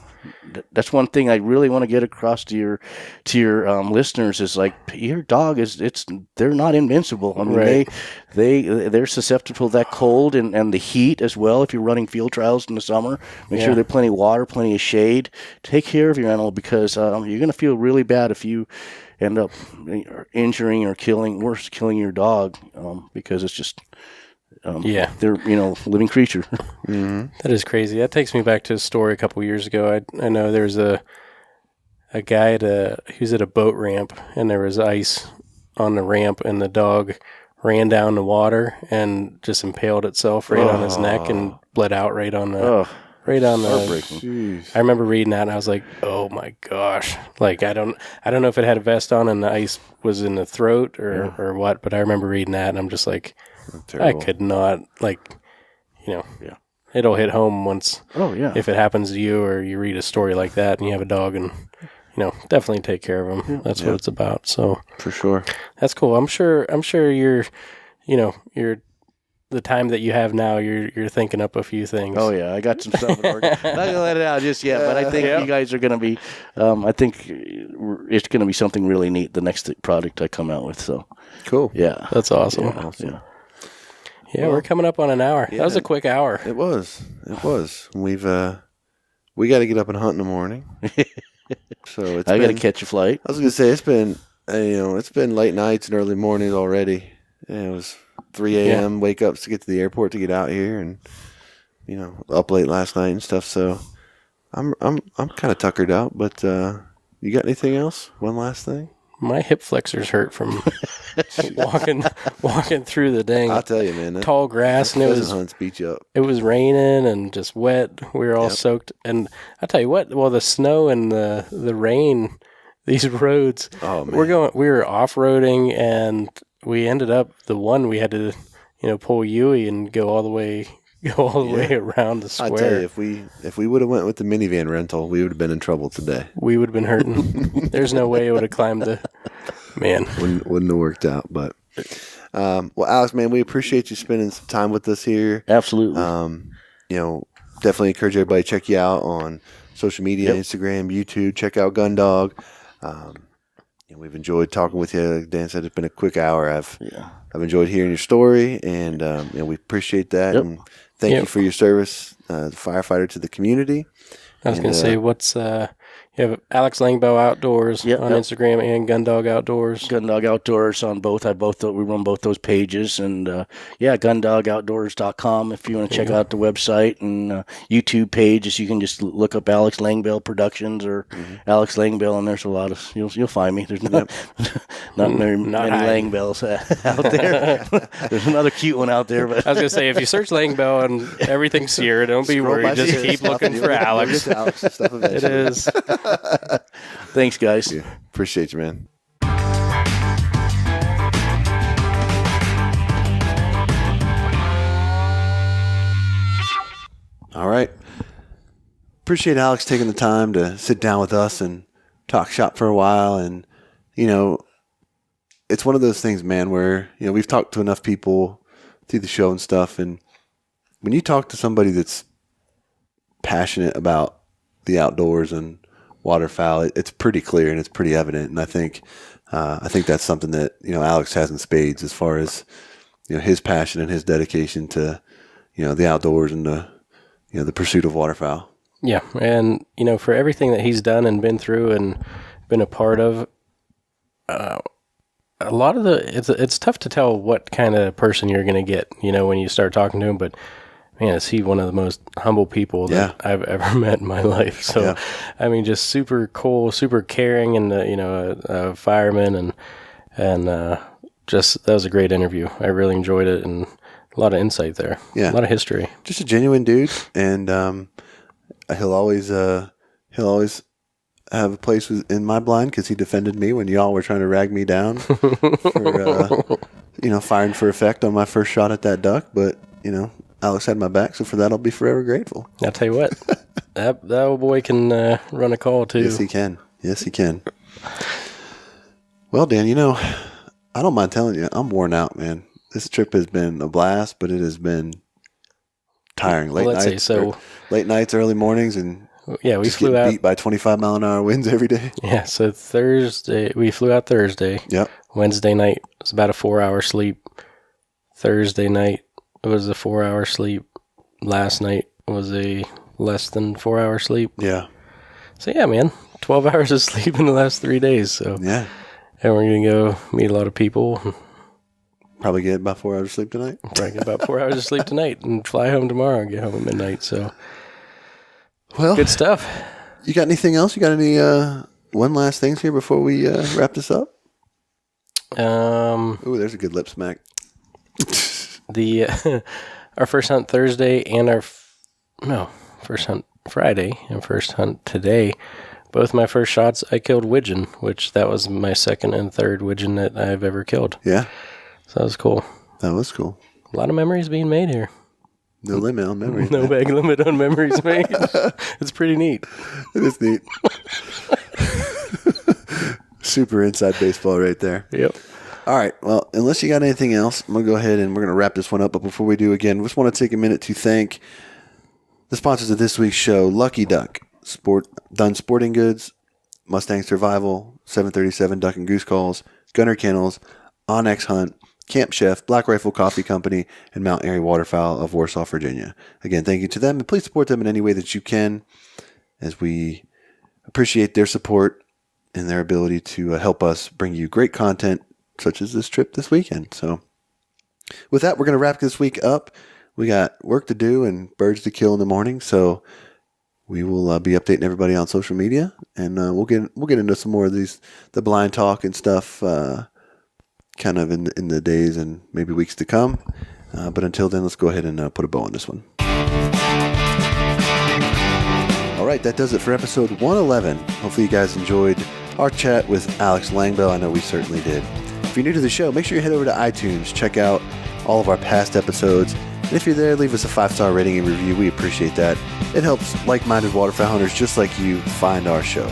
that's one thing I really want to get across to your listeners is like your dog they're not invincible. I mean, they're susceptible to that cold and the heat as well. If you're running field trials in the summer, make sure there's plenty of water, plenty of shade. Take care of your animal because you're going to feel really bad if you end up injuring or killing your dog because it's just they're living creature. Mm-hmm. That is crazy. That takes me back to a story a couple years ago. I know there was a guy he was at a boat ramp and there was ice on the ramp and the dog ran down the water and just impaled itself right on his neck and bled out right on the heartbreaking. I remember reading that and I was like, oh my gosh. Like I don't know if it had a vest on and the ice was in the throat or what, but I remember reading that and I'm just like, I could not, it'll hit home once. Oh yeah. If it happens to you or you read a story like that and you have a dog and definitely take care of them. That's what it's about. So for sure. That's cool. I'm sure you're the time that you have now, you're thinking up a few things. Oh yeah, I got some stuff in order. Not gonna let it out just yet, but I think you guys are gonna be. I think it's gonna be something really neat. The next product I come out with. So cool. Yeah, that's awesome. Yeah, we're coming up on an hour. That was a quick hour. It was. We got to get up and hunt in the morning. So I got to catch a flight. I was gonna say it's been late nights and early mornings already. It was 3 a.m. wake ups to get to the airport to get out here, and up late last night and stuff. So I'm kind of tuckered out. But you got anything else? One last thing. My hip flexors hurt from walking through the dang. I'll tell you, man. Tall grass, and hunts beat you up. It was raining and just wet. We were all soaked, and I tell you what. Well, the snow and the rain, these roads. Oh man, we were off roading, and we ended up we had to pull Yui and go all the way around the square. I tell you, if we would have went with the minivan rental, we would have been in trouble today. We would have been hurting. There's no way it would have climbed the man. Wouldn't have worked out. But well, Alex, man, we appreciate you spending some time with us here. Absolutely. Definitely encourage everybody to check you out on social media, Instagram, YouTube. Check out Gun Dog. We've enjoyed talking with you. Like Dan said, it's been a quick hour. I've enjoyed hearing your story, and we appreciate that. And thank you for your service, firefighter to the community. I was going to say, what's you have Alex Langbell Outdoors on Instagram and Gun Dog Outdoors. Gun Dog Outdoors on both. We run both those pages, and gundogoutdoors.com if you want to check out the website and YouTube pages. You can just look up Alex Langbell Productions or Alex Langbell, and there's a lot of you'll find me. There's not many Langbells out there. There's another cute one out there, but I was gonna say if you search Langbell and everything's here, don't be worried. Just keep looking for Alex. It is. Thanks, guys. Yeah, appreciate you, man. All right. Appreciate Alex taking the time to sit down with us and talk shop for a while. And, it's one of those things, man, where, we've talked to enough people through the show and stuff. And when you talk to somebody that's passionate about the outdoors and waterfowl, it's pretty clear and it's pretty evident. And I think that's something that, Alex has in spades as far as, his passion and his dedication to, the outdoors and the pursuit of waterfowl. Yeah. And, for everything that he's done and been through and been a part of, a lot of it's tough to tell what kind of person you're going to get, when you start talking to him. But man, is he one of the most humble people that I've ever met in my life. So, I mean, just super cool, super caring, and a fireman, and just that was a great interview. I really enjoyed it, and a lot of insight there. Yeah, a lot of history. Just a genuine dude, and he'll always have a place in my blind because he defended me when y'all were trying to rag me down for firing for effect on my first shot at that duck. But Alex had my back, so for that I'll be forever grateful. I'll tell you what, that old boy can run a call too. Yes, he can. Yes, he can. Well, Dan, I don't mind telling you, I'm worn out, man. This trip has been a blast, but it has been tiring. Late nights, early mornings, and we flew out. Beat by 25-mile-an-hour winds every day. Yeah, so we flew out Thursday. Yep. Wednesday night was about a 4-hour sleep. Thursday night was a 4-hour sleep. Last night was a less than 4-hour sleep. Yeah. So yeah, man, 12 hours of sleep in the last 3 days. So yeah. And we're gonna go meet a lot of people. Probably get about 4 hours of sleep tonight. Probably get about 4 hours of sleep tonight, and fly home tomorrow and get home at midnight. So. Well, good stuff. You got anything else? You got any one last things here before we wrap this up? Ooh, there's a good lip smack. Our first hunt Thursday and first hunt Friday and first hunt today. Both my first shots, I killed widgeon, which that was my second and third widgeon that I've ever killed. Yeah. So that was cool. That was cool. A lot of memories being made here. No limit on memories. No bag limit on memories made. It's pretty neat. It is neat. Super inside baseball right there. Yep. All right. Well, unless you got anything else, I'm going to go ahead and we're going to wrap this one up. But before we do, again, we just want to take a minute to thank the sponsors of this week's show, Lucky Duck, Done Sporting Goods, Mustang Survival, 737 Duck and Goose Calls, Gunner Kennels, Onyx Hunt, Camp Chef, Black Rifle Coffee Company, and Mount Airy Waterfowl of Warsaw, Virginia. Again, thank you to them, and please support them in any way that you can, as we appreciate their support and their ability to help us bring you great content, such as this trip this weekend. So, with that, we're going to wrap this week up. We got work to do and birds to kill in the morning, so we will be updating everybody on social media, and we'll get into some more of the blind talk and stuff. Kind of in the days and maybe weeks to come. But until then, let's go ahead and put a bow on this one. All right, that does it for episode 111. Hopefully you guys enjoyed our chat with Alex Langbell. I know we certainly did. If you're new to the show, make sure you head over to iTunes, check out all of our past episodes. And if you're there, leave us a 5-star rating and review. We appreciate that. It helps like-minded waterfowl hunters just like you find our show.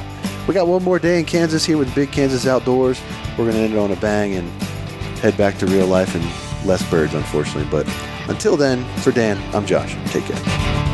We got one more day in Kansas here with Big Kansas Outdoors. We're going to end it on a bang and head back to real life and less birds, unfortunately. But until then, for Dan, I'm Josh. Take care.